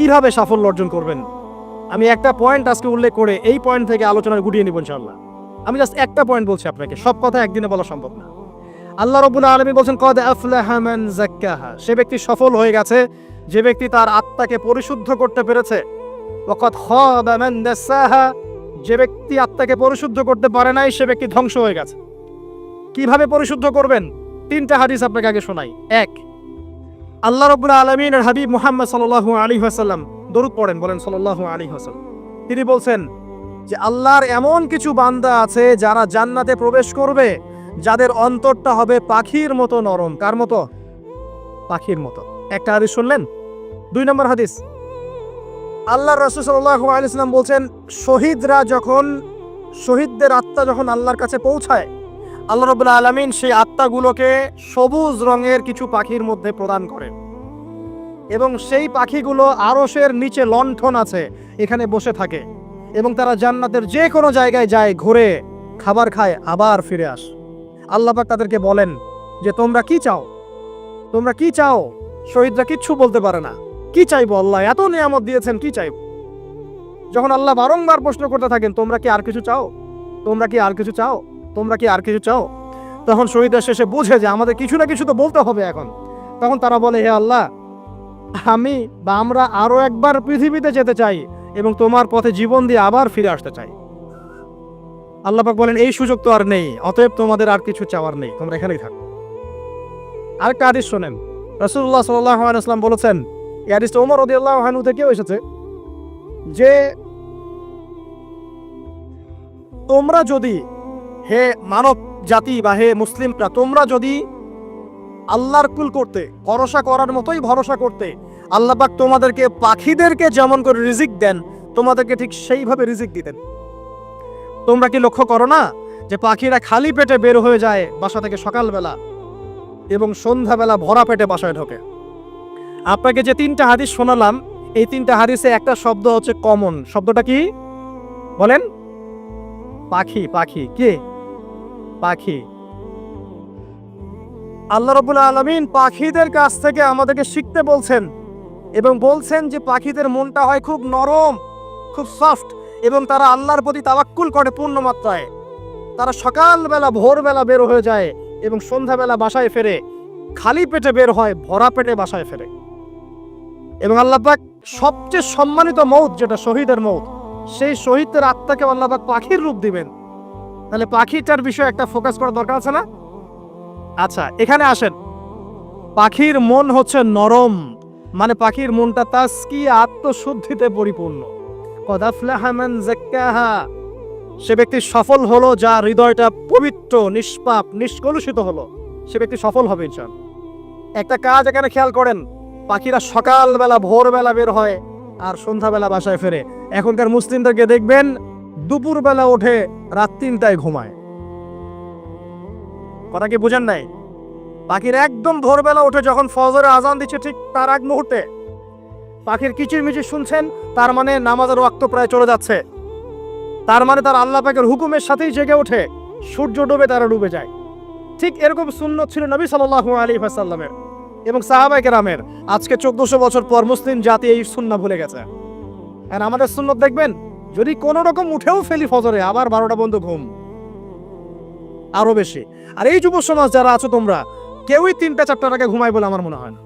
কিভাবে সাফল্য অর্জন করবেন। আমি একটা পয়েন্ট আজকে উল্লেখ করে এই পয়েন্ট থেকে আলোচনা গুটিয়ে নিব ইনশাআল্লাহ। আমি জাস্ট একটা পয়েন্ট বলছি আপনাকে, সব কথা একদিনে বলা সম্ভব না। আল্লাহ রাব্বুল আলামিন বলেন কদ আফলাহা মান যাক্কাহা, সে ব্যক্তি সফল হয়ে গেছে যে ব্যক্তি তার আত্মাকে পরিশুদ্ধ করতে পেরেছে। ওয়া কদ খাবা মান দাসাহা, যে ব্যক্তি আত্মাকে পরিশুদ্ধ করতে পারে নাই সে ব্যক্তি ধ্বংস হয়ে গেছে। কিভাবে পরিশুদ্ধ করবেন? তিনটা হাদিস আপনাকে আগে শোনাই। এক, আল্লাহ রাব্বুল আলামিনের হাবিব মুহাম্মদ সাল্লাল্লাহু আলাইহি ওয়াসাল্লাম দরুদ পড়েন, বলেন সাল্লাল্লাহু আলাইহি ওয়াসাল্লাম। তিনি বলছেন যে আল্লাহর এমন কিছু বান্দা আছে যারা জান্নাতে প্রবেশ করবে যাদের অন্তরটা হবে পাখির মতো নরম। কার মতো? পাখির মতো। একটা হাদিস শুনলেন। 2 নম্বর হাদিস, আল্লাহর রাসূল সাল্লাল্লাহু আলাইহি ওয়াসাল্লাম বলছেন শহীদদের আত্মা যখন আল্লাহর কাছে পৌঁছায়, আল্লাহ রাব্বুল আলামিন সেই আত্মাগুলোকে সবুজ রঙের কিছু পাখির মধ্যে প্রদান করেন এবং সেই পাখিগুলো আরশের নিচে লণ্ঠন আছে এখানে বসে থাকে এবং তারা জান্নাতের যে কোনো জায়গায় যায়, ঘুরে খাবার খায়, আবার ফিরে আসে। আল্লাহ পাক তাদেরকে বলেন যে তোমরা কি চাও, তোমরা কি চাও? শহীদরা কিচ্ছু বলতে পারে না, কি চাইবো? আল্লাহ এত নিয়ামত দিয়েছেন, কি চাইবো? যখন আল্লাহ বারংবার প্রশ্ন করতে থাকেন তোমরা কি আর কিছু চাও, তোমরা কি আর কিছু চাও, তোমরা কি আর কিছু চাও, তখন শহীদরা শেষে বুঝে যে আমাদের কিছু না কিছু তো বলতে হবে এখন। তখন তারা বলে হে আল্লাহ, আমরা আরো একবার পৃথিবীতে যেতে চাই এবং তোমার পথে জীবন দিয়ে আবার ফিরে আসতে চাই। আল্লাহ পাক বলেন এই সুযোগ তো আর নেই, অতএব তোমাদের আর কিছু চাওয়ার নেই, তোমরা এখানেই থাকো। আরেকটা হাদিস শোনেন, রাসূলুল্লাহ সাল্লাল্লাহু আলাইহি ওয়াসাল্লাম বলেছেন, এই হাদিসটা ওমর রাদিয়াল্লাহু আনহু থেকেও এসেছে, যে তোমরা যদি, হে মানব জাতি বা হে মুসলিমরা, তোমরা যদি আল্লাহর কুল করতে, ভরসা করার মতোই ভরসা করতে, আল্লাহ পাক তোমাদেরকে পাখিদেরকে যেমন করে রিজিক দেন তোমাদেরকে ঠিক সেইভাবে রিজিক দিতেন। তোমরা কি লক্ষ্য করো না যে পাখিরা খালি পেটে বের হয়ে যায় বাসা থেকে সকালবেলা এবং সন্ধ্যাবেলা ভরা পেটে বাসায় ঢোকে? আপনাকে যে 3টা হাদিস শোনালাম, এই 3টা হাদিসে একটা শব্দ হচ্ছে কমন। শব্দটা কি বলেন? পাখি। পাখি কে? পাখি। আল্লাহ রাব্বুল আলামিন পাখিদের কাছ থেকে আমাদেরকে শিখতে বলছেন এবং বলছেন যে পাখিদের মনটা হয় খুব নরম, খুব সফট এবং তারা আল্লাহর প্রতি তাওয়াক্কুল করে পূর্ণ মাত্রায়। তারা সকালবেলা ভোরবেলা বের হয়ে যায় এবং সন্ধ্যাবেলা বাসায় ফেরে, খালি পেটে বের হয়, ভরা পেটে বাসায় ফেরে। এবং আল্লাহ পাক সবচেয়ে সম্মানিত মৌত যেটা শহীদের মৌত, সেই শহীদদের আত্মাকে আল্লাহ পাক পাখির রূপ দিবেন। তাহলে পাখিটার বিষয়ে একটা ফোকাস করার দরকার আছে না? আচ্ছা, এখানে আসেন। পাখির মন হচ্ছে নরম, মানে পাখির মনটা তাসকিয়া, আত্মশুদ্ধিতে পরিপূর্ণ। কদ আফলাহা মান যাক্কাহা, সে ব্যক্তি সফল হলো যার হৃদয়টা পবিত্র, নিষ্পাপ, নিষ্কলুষিত হলো, সে ব্যক্তি সফল হবে ইনশাআল্লাহ। একটা কাজ এখানে খেয়াল করেন, পাখিরা সকালবেলা ভোরবেলা বের হয় আর সন্ধ্যাবেলা বাসায় ফেরে। এখনকার মুসলিমদেরকে দেখবেন দুপুরবেলা ওঠে, রাত 3টায় ঘুমায়। কথা কি বুঝেন নাই? পাখির একদম ভোরবেলা উঠে যখন ফজরের আজান দিচ্ছে ঠিক তার আগ মুহূর্তে পাখির কিচিরমিচির শুনছেন, তার মানে নামাজের ওয়াক্ত প্রায় চলে যাচ্ছে, তার মানে তার আল্লাহ পাকের হুকুমের সাথেই জেগে ওঠে, সূর্য ডুবে তারা ডুবে যায়। ঠিক এরকম সুন্নত ছিল নবী সাল্লাল্লাহু আলাইহি ওয়াসাল্লামের এবং সাহাবায়ে কেরামের। আজকে 1400 বছর পর মুসলিম জাতি এই সুন্নাহ ভুলে গেছে। আর আমাদের সুন্নত দেখবেন, যদি কোনো রকম উঠেও ফেলি ফজরে, আবার 12টা পর্যন্ত ঘুম, আরো বেশি। আর এই যুব সমাজ যারা আছো তোমরা, কেউই 3টা-4টার আগে ঘুমায় বলে আমার মনে হয় না।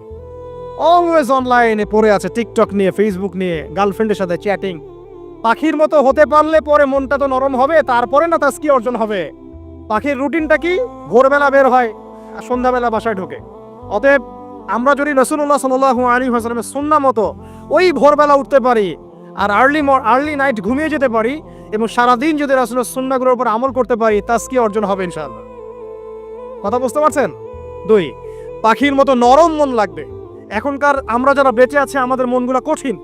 অলওয়েজ অনলাইনে পড়ে আছে, টিকটক নিয়ে, ফেসবুক নিয়ে, গার্লফ্রেন্ডের সাথে চ্যাটিং। পাখির মতো হতে পারলে পরে মনটা তো নরম হবে, তারপরে না তাসকিয়া অর্জন হবে। পাখির রুটিনটা কি? ভোরবেলা বের হয় আর সন্ধ্যাবেলা বাসায় ঢোকে। অতএব আমরা যদি রাসূলুল্লাহ সাল্লাল্লাহু আলাইহি ওয়াসাল্লামের সুন্নাহ মতো ওই ভোরবেলা উঠতে পারি আর আর্লি নাইট ঘুমিয়ে যেতে পারি এবং সারাদিন যদি রাসূলের সুন্নাহগুলোর উপর আমল করতে পারি, তাসকিয়া অর্জন হবে ইনশাআল্লাহ। কথা বুঝতে পারছেন? 2, পাখির মতো নরম মন লাগবে। এখনকার আমরা যারা বেঁচে আছি আমাদের মনগুলো কঠিন।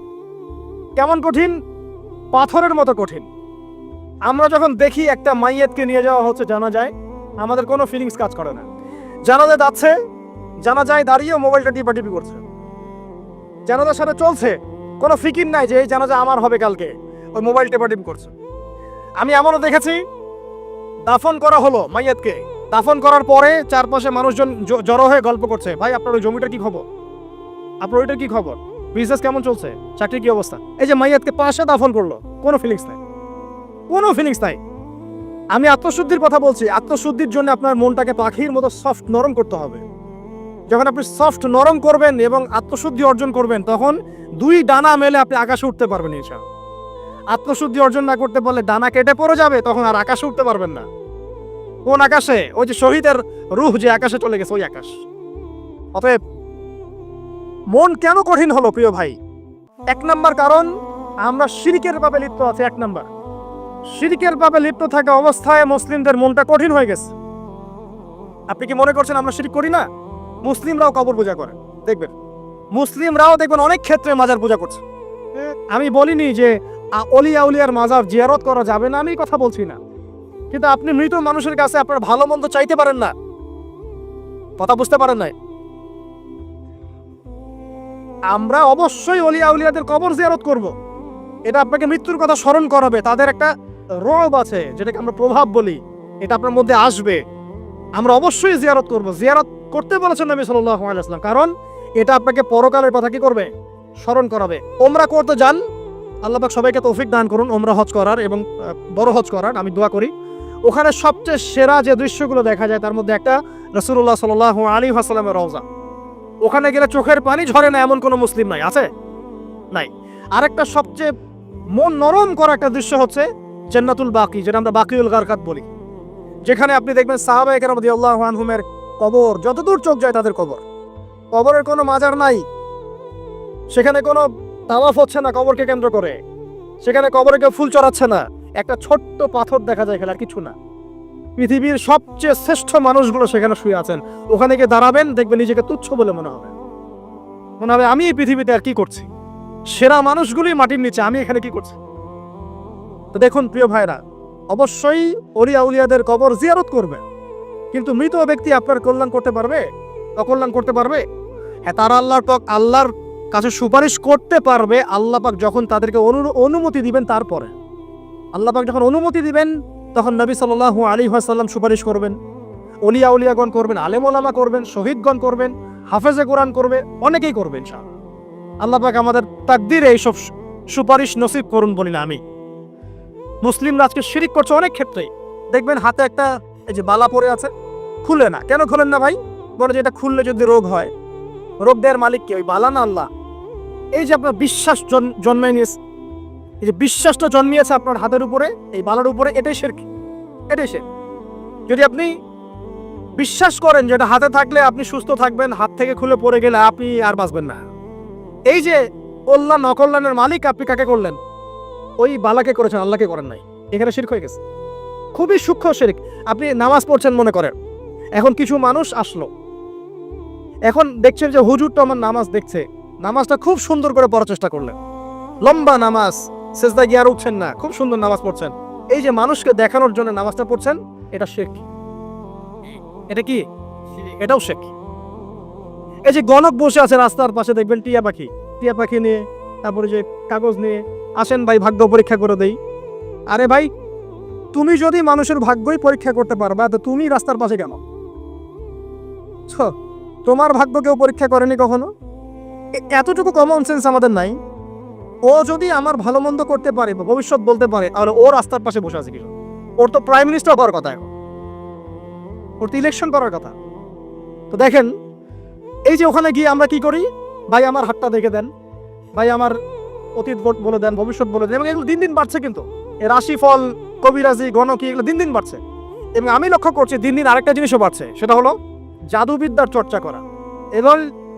কেমন কঠিন? পাথরের মতো কঠিন। আমরা যখন দেখি একটা মাইয়াতকে নিয়ে যাওয়া হচ্ছে জানাজায়, আমাদের কোনো ফিলিংস কাজ করে না। জানাজা যাচ্ছে, জানাজায় দাঁড়িয়ে মোবাইলটা টিপাটিপি করছে, জানাজার সাথে চলছে, কোনো ফিকির নাই যে এই জানাজা আমার হবে কালকে, ওই মোবাইল টিপাটিপি করছে। আমি এমনও দেখেছি, দাফন করা হলো মাইয়াতকে, দাফন করার পরে চারপাশে মানুষজন জড়ো হয়ে গল্প করছে, ভাই আপনার ওই জমিটার কি খবর, আপনার ওইটার কি খবর, বিজনেস কেমন চলছে, চাকরি কি অবস্থা? এই যে মাইয়াতকে পাশে দাফন করলো, কোনো ফিলিংস নাই, কোনো ফিলিংস নাই। আমি আত্মশুদ্ধির কথা বলছি। আত্মশুদ্ধির জন্য আপনার মনটাকে পাখির মতো সফট নরম করতে হবে। যখন আপনি সফট নরম করবেন এবং আত্মশুদ্ধি অর্জন করবেন, তখন দুই ডানা মেলে আপনি আকাশে উঠতে পারবেন ইনশাআল্লাহ। আত্মশুদ্ধি অর্জন না করতে পারলে ডানা কেটে পড়ে যাবে, তখন আর আকাশে উঠতে পারবেন না। কোন আকাশে? ওই যে শহীদের রূহ যে আকাশে চলে গেছে, ওই আকাশ। অতএব মন কেন কঠিন হলো প্রিয় ভাই? এক নাম্বার কারণ, আমরা শিরকের পাপে লিপ্ত আছি। এক নাম্বার, শিরকের পাপে লিপ্ত থাকা অবস্থায় মুসলিমদের মনটা কঠিন হয়ে গেছে। আপনি কি মনে করছেন আমরা শিরক করি না? মুসলিমরাও কবর পূজা করে, দেখবেন মুসলিমরাও দেখবেন অনেক ক্ষেত্রে মাজার পূজা করছে। আমি বলিনি যে অলিয়া উলিয়ার মাজার জিয়ারত করা যাবে না, আমি কথা বলছি না, কিন্তু আপনি মৃত মানুষের কাছে আপনার ভালো মন্দ চাইতে পারেন না। কথা বুঝতে পারেন নাই? আমরা অবশ্যই অলিয়া উলিয়াদের কবর জিয়ারত করব। এটা আপনাকে মৃত্যুর কথা স্মরণ করাবে। তাদের একটা রব আছে, যেটাকে আমরা প্রভাব বলি, এটা আপনার মধ্যে আসবে। আমরা অবশ্যই জিয়ারত করব। জিয়ারত করতে বলেছেন নবী সাল্লাল্লাহু আলাইহি ওয়াসাল্লাম, কারণ এটা আপনাকে পরকালের কথা কি করবে? স্মরণ করাবে। ওমরা করতে যান, আল্লাহ পাক সবাইকে তৌফিক দান করুন ওমরা হজ করার এবং বড় হজ করার, আমি দোয়া করি। ওখানে সবচেয়ে সেরা যে দৃশ্যগুলো দেখা যায় তার মধ্যে একটা রাসূলুল্লাহ সাল্লাল্লাহু আলাইহি ওয়াসাল্লামের রওজা। ওখানে গেলে চোখের পানি ঝরে না এমন কোনো মুসলিম নাই, আছে? নাই। আরেকটা সবচেয়ে মন নরম করা একটা দৃশ্য হচ্ছে জান্নাতুল বাকি, যেটা আমরা বাকিউল গারকাত বলি, যেখানে আপনি দেখবেন সাহাবায়ে কেরাম রাদিয়াল্লাহু আনহুমের কবর, যতদূর চোখ যায় তাদের কবর। কবরের কোনো মাজার নাই, সেখানে কোনো তাওয়াফ হচ্ছে না কবরকে কেন্দ্র করে, সেখানে কবরে কেউ ফুল চড়াচ্ছে না, একটা ছোট্ট পাথর দেখা যায়, খেলার কিছু না। পৃথিবীর সবচেয়ে শ্রেষ্ঠ মানুষগুলো সেখানে শুয়ে আছেন। ওখানে গিয়ে দাঁড়াবেন, দেখবেন নিজেকে তুচ্ছ বলে মনে হবে, আমি এই পৃথিবীতে আর কি করছি? সেরা মানুষগুলি মাটির নিচে, আমি এখানে কি করছি? তো দেখুন প্রিয় ভাইরা, অবশ্যই অলিয়া উলিয়াদের কবর জিয়ারত করবে, কিন্তু মৃত ব্যক্তি আপনার কল্যাণ করতে পারবে? অকল্যাণ করতে পারবে? হ্যাঁ, তারা আল্লাহর কাছে সুপারিশ করতে পারবে আল্লাহ পাক যখন তাদেরকে অনুমতি দিবেন। তারপরে আল্লাহ পাক যখন অনুমতি দিবেন, তখন নবী সাল্লাল্লাহু আলাইহি ওয়াসাল্লাম সুপারিশ করবেন, অলিয়া উলিয়াগণ করবেন, আলেম ওলামা করবেন, শহীদগণ করবেন, হাফেজে কোরআন করবে, অনেকেই করবেন ইনশাআল্লাহ। আল্লাহ পাক আমাদের তাকদীরে এইসব সুপারিশ নসিব করুন বলি না আমি। মুসলিমরা আজকে শিরিক করছে অনেক ক্ষেত্রেই। দেখবেন হাতে একটা এই যে বালা পড়ে আছে, খুলে না। কেন খুলেন না ভাই? বলে যে এটা খুললে যদি রোগ হয়। রোগ দেওয়ার মালিক কে? ওই বালা না আল্লাহ? এই যে আপনার বিশ্বাস জন্মায় নিয়েছে, এই যে বিশ্বাসটা জন্মিয়েছে আপনার হাতের উপরে, এই বালার উপরে, এটাই শিরক, এটাই শিরক। যদি আপনি বিশ্বাস করেন যে এটা হাতে থাকলে আপনি সুস্থ থাকবেন, হাত থেকে খুলে পড়ে গেলে আপনি আর বাঁচবেন না, এই যে কল্যাণ অকল্যাণের মালিক আপনি কাকে করলেন? ওই বালাকে করেছেন, আল্লাহকে করেন নাই। এখানে শিরক হয়ে গেছে, খুবই সূক্ষ্ম শিরক। আপনি নামাজ পড়ছেন মনে করেন, এখন কিছু মানুষ আসলো, এখন দেখছেন যে হুজুরটা আমার নামাজ দেখছে, নামাজটা খুব সুন্দর করে পড়ার চেষ্টা করলেন, লম্বা নামাজ, সেজদা গিয়ে আর উঠছেন না, খুব সুন্দর নামাজ পড়ছেন। এই যে মানুষকে দেখানোর জন্য নামাজটা পড়ছেন, এটা শিরক। এটা কি? এটাও শিরক। এই যে গণক বসে আছে রাস্তার পাশে, দেখবেন টিয়া পাখি নিয়ে, তারপরে যে কাগজ নিয়ে, আসেন ভাই ভাগ্য পরীক্ষা করে দেই। আরে ভাই, তুমি যদি মানুষের ভাগ্যই পরীক্ষা করতে পারবা, তো তুমি রাস্তার পাশে কেন? তোমার ভাগ্য কেউ পরীক্ষা করেনি কখনো? এতটুকু কমন সেন্স আমাদের নাই? ও যদি আমার ভালো মন্দ করতে পারে বা ভবিষ্যৎ বলতে পারে, তাহলে ও রাস্তার পাশে বসে আছে কিছু? ওর তো প্রাইম মিনিস্টার হওয়ার কথা, এখন ওর তো ইলেকশন করার কথা। তো দেখেন, এই যে ওখানে গিয়ে আমরা কি করি? ভাই আমার হাতটা দেখে দেন, ভাই আমার অতীত বলে দেন, ভবিষ্যৎ বলে দেন, এবং এগুলো দিন দিন বাড়ছে। কিন্তু এই রাশিফল, কবিরাজি, গণকি, এগুলো দিন দিন বাড়ছে। এবং আমি লক্ষ্য করছি দিন দিন আরেকটা জিনিসও বাড়ছে, সেটা হলো জাদুবিদ্যার চর্চা করা। এবং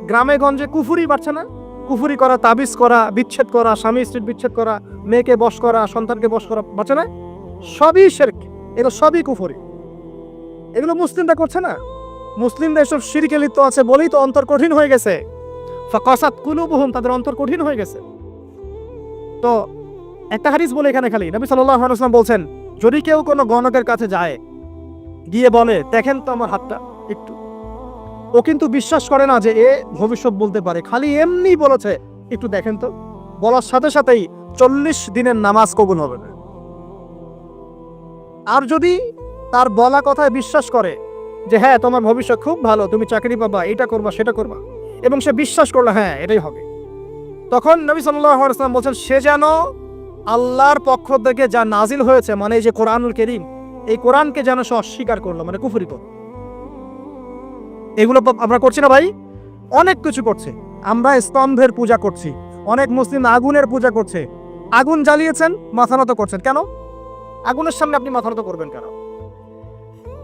গ্রামে গঞ্জে কুফুরি বাড়ছে না? কুফুরি করা, তাবিজ করা, বিচ্ছেদ করা, স্বামী স্ত্রীর বিচ্ছেদ করা, মেয়েকে বশ করা, সন্তানকে বশ করা, বাড়ছে না? সবই শিরক, এগুলো সবই কুফুরি। এগুলো মুসলিমরা করছে না? মুসলিমরা এসব শিরকে লিপ্ত আছে বলেই তো অন্তর কঠিন হয়ে গেছে। ফাকাসাত কুলুবুহুম, তাদের অন্তর কঠিন হয়ে গেছে। তো একটা হাদিস বলে এখানে খালি, নবী সাল্লাল্লাহু আলাইহি ওয়াসাল্লাম বলছেন, যদি কেউ কোনো গণকের কাছে যায়, গিয়ে বলে দেখেন তো আমার হাতটা একটু, ও কিন্তু বিশ্বাস করে না যে এ ভবিষ্যৎ বলতে পারে, খালি এমনি বলেছে একটু দেখেন তো, বলার সাথে সাথেই 40 দিনের নামাজ কবুল হবে না। আর যদি তার বলা কথায় বিশ্বাস করে যে হ্যাঁ তোমার ভবিষ্যৎ খুব ভালো, তুমি চাকরি পাবা, এটা করবা সেটা করবা, এবং সে বিশ্বাস করলো হ্যাঁ এটাই হবে, তখন নবী সাল্লাল্লাহু আলাইহি ওয়াসাল্লাম বলছেন সে যেন আল্লাহর পক্ষ থেকে যা নাজিল হয়েছে, মানে এই যে কোরআনুল কারীম, এই কোরআনকে যেন সে অস্বীকার করলো, মানে কুফরি করলো। এগুলো আমরা করছি না ভাই? অনেক কিছু করছে। আমরা স্তম্ভের পূজা করছি, অনেক মুসলিম আগুনের পূজা করছে। আগুন জ্বালিয়েছেন, মাথা নত করছেন কেন? আগুনের সামনে আপনি মাথা নত করবেন কেন?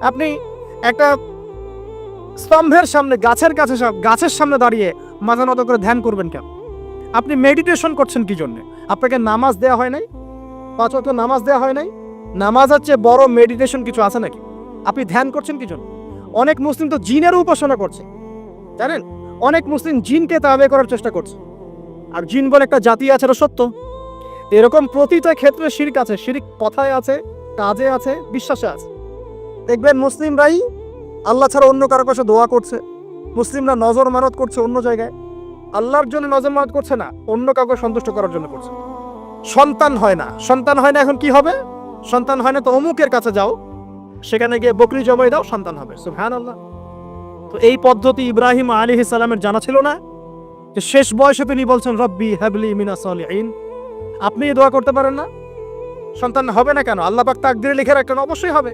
আপনি একটা স্তম্ভের সামনে, গাছের সামনে দাঁড়িয়ে মাথা নত করে ধ্যান করবেন কেন? আপনি মেডিটেশন করছেন কি জন্য? আপনাকে নামাজ দেয়া হয় নাই? 5 ওয়াক্ত নামাজ দেয়া হয় নাই? নামাজের চেয়ে বড় মেডিটেশন কিছু আছে নাকি? আপনি ধ্যান করছেন কি জন্য? অনেক মুসলিম তো জিনের উপাসনা করছে, জানেন? অনেক মুসলিম জিনকে তাবে করার চেষ্টা করছে। আর জিন বলে একটা জাতি আছে, এটা সত্য। এরকম প্রতিটা ক্ষেত্রে শিরক আছে। শিরক কথায় আছে, কাজে আছে, বিশ্বাসে আছে। দেখবেন মুসলিমরাই আল্লাহ ছাড়া অন্য কারো কাছে দোয়া করছে, মুসলিমরা নজর মানত করছে অন্য জায়গায়, আল্লাহর জন্য নজর মানত করছে না, অন্য কাউকে সন্তুষ্ট করার জন্য করছে। সন্তান হয় না, এখন কি হবে? সন্তান হয় না তো অমুকের কাছে যাও, সেখানে গিয়ে বকরি জবাই দাও, সন্তান হবে। সুবহানাল্লাহ। তো এই পদ্ধতি ইব্রাহিম আলাইহিস সালামের জানা ছিল না? যে শেষ বয়সে তিনি বলছেন রব্বি হাবলি মিনাস সালিহিন। আপনি দোয়া করতে পারেন না? সন্তান হবে না কেন? আল্লাহ পাক তাকদিরে লিখে রাখলেন, অবশ্যই হবে।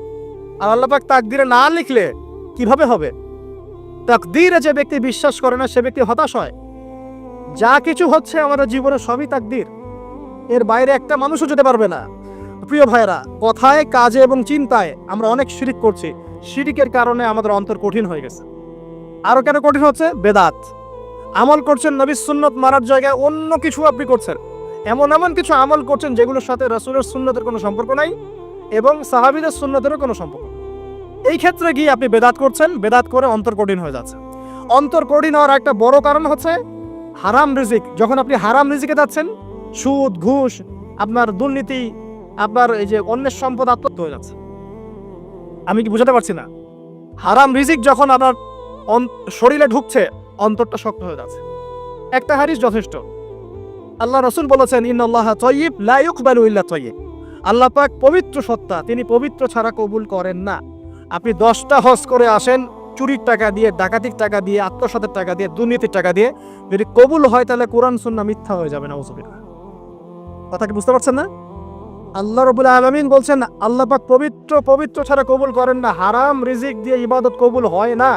আর আল্লাহ পাক তাকদিরে না লিখলে কিভাবে হবে? তাকদিরে যে ব্যক্তি বিশ্বাস করে না, সে ব্যক্তি হতাশ হয়। যা কিছু হচ্ছে আমাদের জীবনে সবই তাকদির, এর বাইরে একটা মানুষও যেতে পারবে না। প্রিয় ভাইরা, কথায়, কাজে এবং চিন্তায় আমরা অনেক শিরিক করছি। শিরিকের কারণে আমাদের অন্তর কঠিন হয়ে গেছে। আরো কেন কঠিন হচ্ছে? বেদাত। আমল করছেন নবীর সুন্নত মারার জায়গায় অন্য কিছু আপনি করছেন। এমন কিছু আমল করছেন যেগুলোর সাথে রাসূলের সুন্নতের কোনো সম্পর্ক নাই এবং সাহাবীদের সুন্নতেরও কোনো সম্পর্ক নেই। এই ক্ষেত্রে গিয়ে আপনি বেদাত করছেন, বেদাত করে অন্তর কঠিন হয়ে যাচ্ছে। অন্তর কঠিন হওয়ার একটা বড় কারণ হচ্ছে হারাম রিজিক। যখন আপনি হারাম রিজিকে যাচ্ছেন, সুদ, ঘুষ, আপনার দুর্নীতি, আপনার এই যে অন্যের সম্পদ আত্মসাৎ হয়ে যাচ্ছে। আমি কি বুঝাতে পারছি না? হারাম রিজিক যখন আপনার শরীরে ঢুকছে, অন্তরটা শক্ত হয়ে যাচ্ছে। একটা হাদিস যথেষ্ট। আল্লাহ রাসূল বলেছেন ইন্নাল্লাহা তাইয়্যিব লা ইউকবালু ইল্লা তাইয়্যিব। আল্লাহ পাক পবিত্র সত্তা, তিনি পবিত্র ছাড়া কবুল করেন না। আপনি 10টা হজ করে আসেন, চুরির টাকা দিয়ে, ডাকাতির টাকা দিয়ে, আত্মসাতের টাকা দিয়ে, দুর্নীতির টাকা দিয়ে, যদি কবুল হয় তাহলে কোরআন সুন্নাহ মিথ্যা হয়ে যাবে। নাউযুবিল্লাহ। কথা কি বুঝতে পারছেন না? আল্লাহ রাব্বুল আলামিন বলছেন আল্লাহ পাক পবিত্র ছাড়া কবুল করেন না। হারাম রিজিক দিয়ে ইবাদত কবুল হয় না।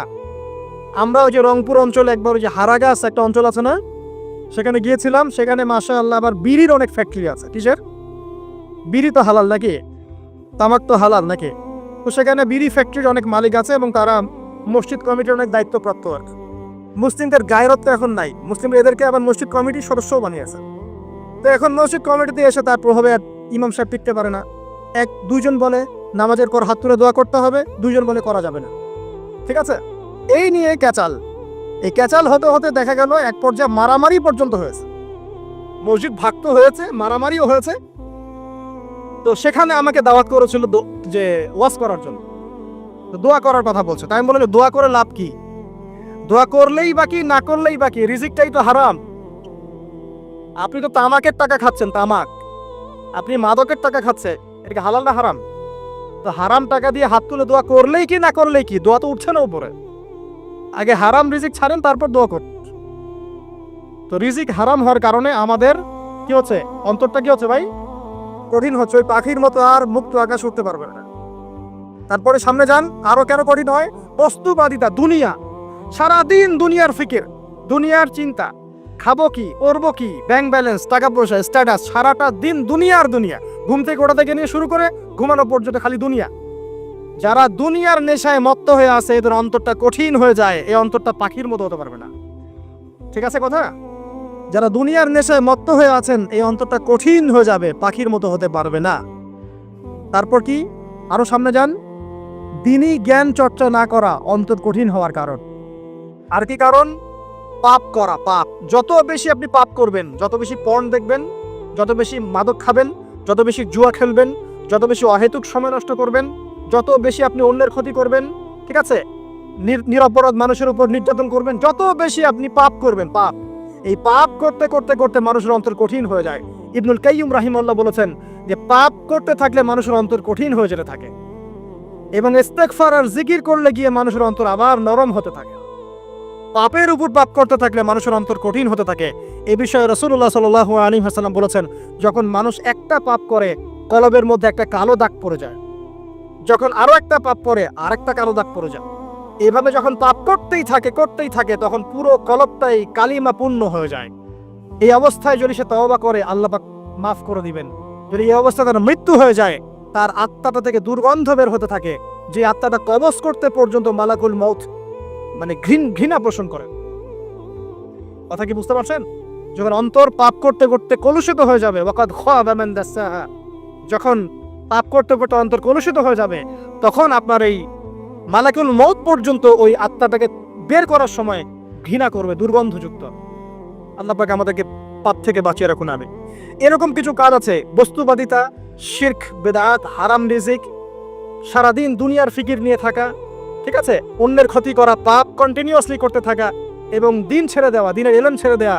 আমরা ওই যে রংপুর অঞ্চলে একবার ওই যে হারাগাছ একটা অঞ্চল আছে না, সেখানে গিয়েছিলাম। সেখানে মাশাআল্লাহ আবার বিড়ির অনেক ফ্যাক্টরি আছে। কিসের? বিড়ি তো হালাল নাকি? তামাক তো হালাল নাকি? তো সেখানে বিড়ি ফ্যাক্টরির অনেক মালিক আছে এবং তারা মসজিদ কমিটির অনেক দায়িত্বপ্রাপ্ত আর কি। মুসলিমদের গায়রত তো এখন নাই, মুসলিম এদেরকে আবার মসজিদ কমিটির সদস্যও বানিয়েছে। তো এখন মসজিদ কমিটিতে এসে তার প্রভাবে ইমাম সাহেব টিকতে পারে না। দুইজন বলে নামাজের পর হাত তুলে দোয়া করতে হবে, দুইজন বলে করা যাবে না। ঠিক আছে? এই নিয়ে ক্যাচাল। এই ক্যাচাল হতে হতে দেখা গেল এক পর্যায়ে মারামারি পর্যন্ত হয়েছে। মসজিদ ভাগ হয়েছে, মারামারিও হয়েছে। তো সেখানে আমাকে দাওয়াত করেছিল যে ওয়াজ করার জন্য। তো দোয়া করার কথা বলছে। তাই আমি বললাম দোয়া করে লাভ কি? দোয়া করলেই বাকি, না করলেই বাকি, রিজিকটাই তো হারাম। আপনি তো তামাকের টাকা খাচ্ছেন, তামাক। আপনি মাদকের টাকা খাচ্ছে, এটা হালাল না হারাম? তো হারাম টাকা দিয়ে হাত তুলে দোয়া করলেই কি, না করলেই কি? দোয়া তো উঠছে না উপরে। আগে হারাম রিজিক ছাড়েন, তারপর দোয়া করুন। তো রিজিক হারাম হওয়ার কারণে আমাদের কি হচ্ছে? অন্তরটা কি হচ্ছে ভাই? কঠিন হচ্ছে। ওই পাখির মতো আর মুক্ত আকাশ উঠতে পারবে না। তারপরে সামনে যান, আরো কেন কঠিন হয়? বস্তুবাদিতা, দুনিয়া। সারাদিন দুনিয়ার ফিকির, দুনিয়ার চিন্তা, খাবো কি, করবো কি, ব্যাংক ব্যালেন্স, টাকা পয়সা, স্ট্যাটাস, সারাটা দিন দুনিয়ার দুনিয়া। ঘুম থেকে ওঠা থেকে নিয়ে শুরু করে ঘুমানো পর্যন্ত খালি দুনিয়া। যারা দুনিয়ার নেশায় মত্ত হয়ে আছে, এদের অন্তরটা কঠিন হয়ে যায়। এই অন্তরটা পাখির মতো হতে পারবে না। ঠিক আছে কথা? যারা দুনিয়ার নেশায় মত্ত হয়ে আছেন, এই অন্তরটা কঠিন হয়ে যাবে, পাখির মতো হতে পারবে না। তারপর কি? আরো সামনে যান। দিনই জ্ঞান চর্চা না করা অন্তর কঠিন হওয়ার কারণ। আর কি কারণ? পাপ করা। পাপ যত বেশি আপনি পাপ করবেন, যত বেশি পর্ন দেখবেন, যত বেশি মাদক খাবেন, যত বেশি জুয়া খেলবেন, যত বেশি অহেতুক সময় নষ্ট করবেন, যত বেশি আপনি অন্যের ক্ষতি করবেন, ঠিক আছে, নিরপরাধ মানুষের উপর নির্যাতন করবেন, যত বেশি আপনি পাপ করবেন, পাপ, এই পাপ করতে করতে করতে মানুষের অন্তর কঠিন হয়ে যায়। ইবনুল কাইয়্যিম রাহিমাহুল্লাহ বলেছেন যে পাপ করতে থাকলে মানুষের অন্তর কঠিন হয়ে যেতে থাকে এবং ইস্তেগফার আর জিকির করলে গিয়ে মানুষের অন্তর আবার নরম হতে থাকে। পাপের উপর পাপ করতে থাকলে মানুষের অন্তর কঠিন হতে থাকে। এ বিষয়ে রাসূলুল্লাহ সাল্লাল্লাহু আলাইহি ওয়াসাল্লাম বলেছেন, যখন মানুষ একটা পাপ করে কলবের মধ্যে একটা কালো দাগ পড়ে যায়, যখন আরো একটা পাপ করে আরেকটা কালো দাগ পড়ে যায়, এভাবে যখন পাপ করতেই থাকে তখন পুরো কলবটাই কালিমা পূর্ণ হয়ে যায়। এই অবস্থায় যদি সে তওবা করে আল্লাহ পাক মাফ করে দিবেন। যদি এই অবস্থায় তার মৃত্যু হয়ে যায়, তার আত্মাটা থেকে দুর্গন্ধ বের হতে থাকে, যে আত্মাটা কবজ করতে পর্যন্ত মালাকুল মউত মানে ঘৃণা পোষণ করে। কথা কি বুঝতে পারছেন? যখন অন্তর পাপ করতে করতে কলুষিত হয়ে যাবে, ওয়াকাদ খাবা মান দাসাহা, যখন পাপ করতে করতে অন্তর কলুষিত হয়ে যাবে, তখন আপনার এই মালাকুল মউত পর্যন্ত ওই আত্মাটাকে বের করার সময় ঘৃণা করবে, দুর্গন্ধযুক্ত। আল্লাহ পাক আমাদেরকে পাপ থেকে বাঁচিয়ে রাখুন। আমি এরকম কিছু কাজ আছে, বস্তুবাদিতা, শিরক, বেদাত, হারাম রিজিক, সারাদিন দুনিয়ার ফিকির নিয়ে থাকা, ঠিক আছে, অন্যের ক্ষতি করা, পাপ কন্টিনিউয়াসলি করতে থাকা এবং দিন ছেড়ে দেওয়া, দিনের এলেম ছেড়ে দেওয়া,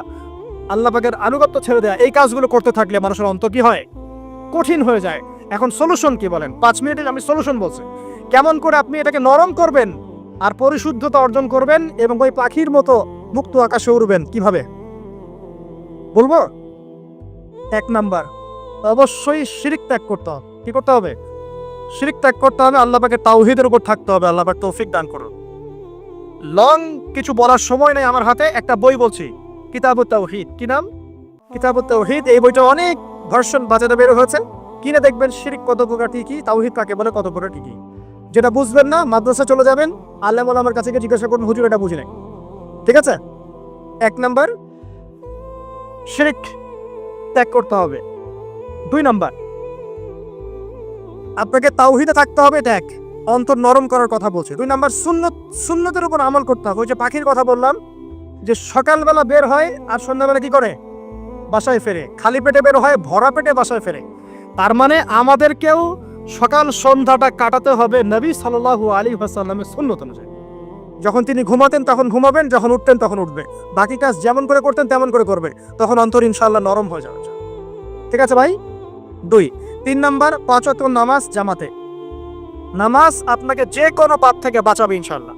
আল্লাহ পাকের আনুগত্য ছেড়ে দেওয়া, এই কাজগুলো করতে থাকলে মানুষের অন্তর কি হয়? কঠিন হয়ে যায়। এখন সলিউশন কি বলেন? 5 মিনিটে আমি সলিউশন বলছি, কেমন করে আপনি এটাকে নরম করবেন আর পরিশুদ্ধতা অর্জন করবেন এবং ওই পাখির মতো মুক্ত আকাশে উড়বেন। কিভাবে বলবো? 1 নাম্বার, অবশ্যই শিরক ত্যাগ করতে হবে। কি করতে হবে? শিরক ত্যাগ করতে হবে। আল্লাহ পাকের তাওহীদের উপর থাকতে হবে। আল্লাহ পাক তৌফিক দান করুন। লং কিছু বলার সময় নেই আমার হাতে, একটা বই বলছি, কিতাবুত তাওহীদ। কি নাম? কিতাবুত তাওহীদ। এই বইটা অনেক ভার্সন বাজারে বের হয়েছে, কিনে দেখবেন শিরক কত প্রকার, কি তাওহীদ কাকে বলে, কত প্রকার কি। যেটা বুঝবেন না, মাদ্রাসা চলে যাবেন, আলেম ওলামার কাছে গিয়ে জিজ্ঞাসা করুন, হুজুর এটা বুঝি নাই। ঠিক আছে? 1 নাম্বার, শিরক ত্যাগ করতে হবে। 2 নাম্বার, আপনাকে তাওহীদে থাকতে হবে, এটা এক, অন্তর নরম করার কথা বলছে। 2 নাম্বার, সুন্নতের উপর আমল করতে হবে। ওই যে পাখির কথা বললাম, যে সকালবেলা বের হয় আর সন্ধ্যাবেলা কি করে? বাসায় ফেরে। খালি পেটে বের হয়, ভরা পেটে বাসায় ফেরে। তার মানে আমাদেরকেও সকাল সন্ধ্যাটা কাটাতে হবে নবী সাল্লাল্লাহু আলাইহি ওয়াসাল্লামের সুন্নত অনুযায়ী। যখন তিনি ঘুমাতেন তখন ঘুমাবেন, যখন উঠতেন তখন উঠবে, বাকি কাজ যেমন করে করতেন তেমন করে করবে, তখন অন্তর ইনশাআল্লাহ নরম হয়ে যাবে। ঠিক আছে ভাই? 2। 3 নাম্বার, 5 ওয়াক্ত নামাজ জামাতে। নামাজ আপনাকে যে কোনো পাপ থেকে বাঁচাবে ইনশাআল্লাহ।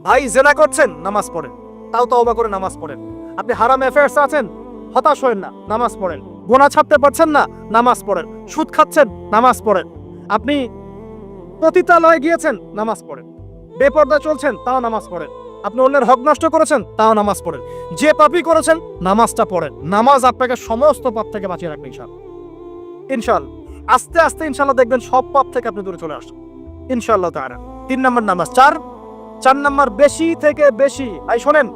ভাই জেনা করছেন, নামাজ পড়েন, তাও তওবা করে নামাজ পড়েন। আপনি হারাম অ্যাফেয়ার্স আছেন, হতাশ হয়েন না, নামাজ পড়েন। গুনাহ ছাড়তে পারছেন না, নামাজ পড়েন। সুদ খাচ্ছেন, নামাজ পড়েন। আপনি পতিতালয়ে গিয়েছেন, নামাজ পড়েন। বেপরদা চলছেন, তাও নামাজ পড়েন। আপনি অন্যের হক নষ্ট করেছেন, তাও নামাজ পড়েন। যে পাপই করেছেন, নামাজটা পড়েন। নামাজ আপনাকে সমস্ত পাপ থেকে বাঁচিয়ে রাখবে ইনশাআল্লাহ। ইনশাআল্লাহ আস্তে আস্তে ইনশাআল্লাহ দেখবেন সব পাপ থেকে আপনি দূরে চলে আসছেন ইনশাআল্লাহ তাআলা। 3 নাম্বার নামাজ। 4 নাম্বার, বেশি থেকে বেশি, শোনেন,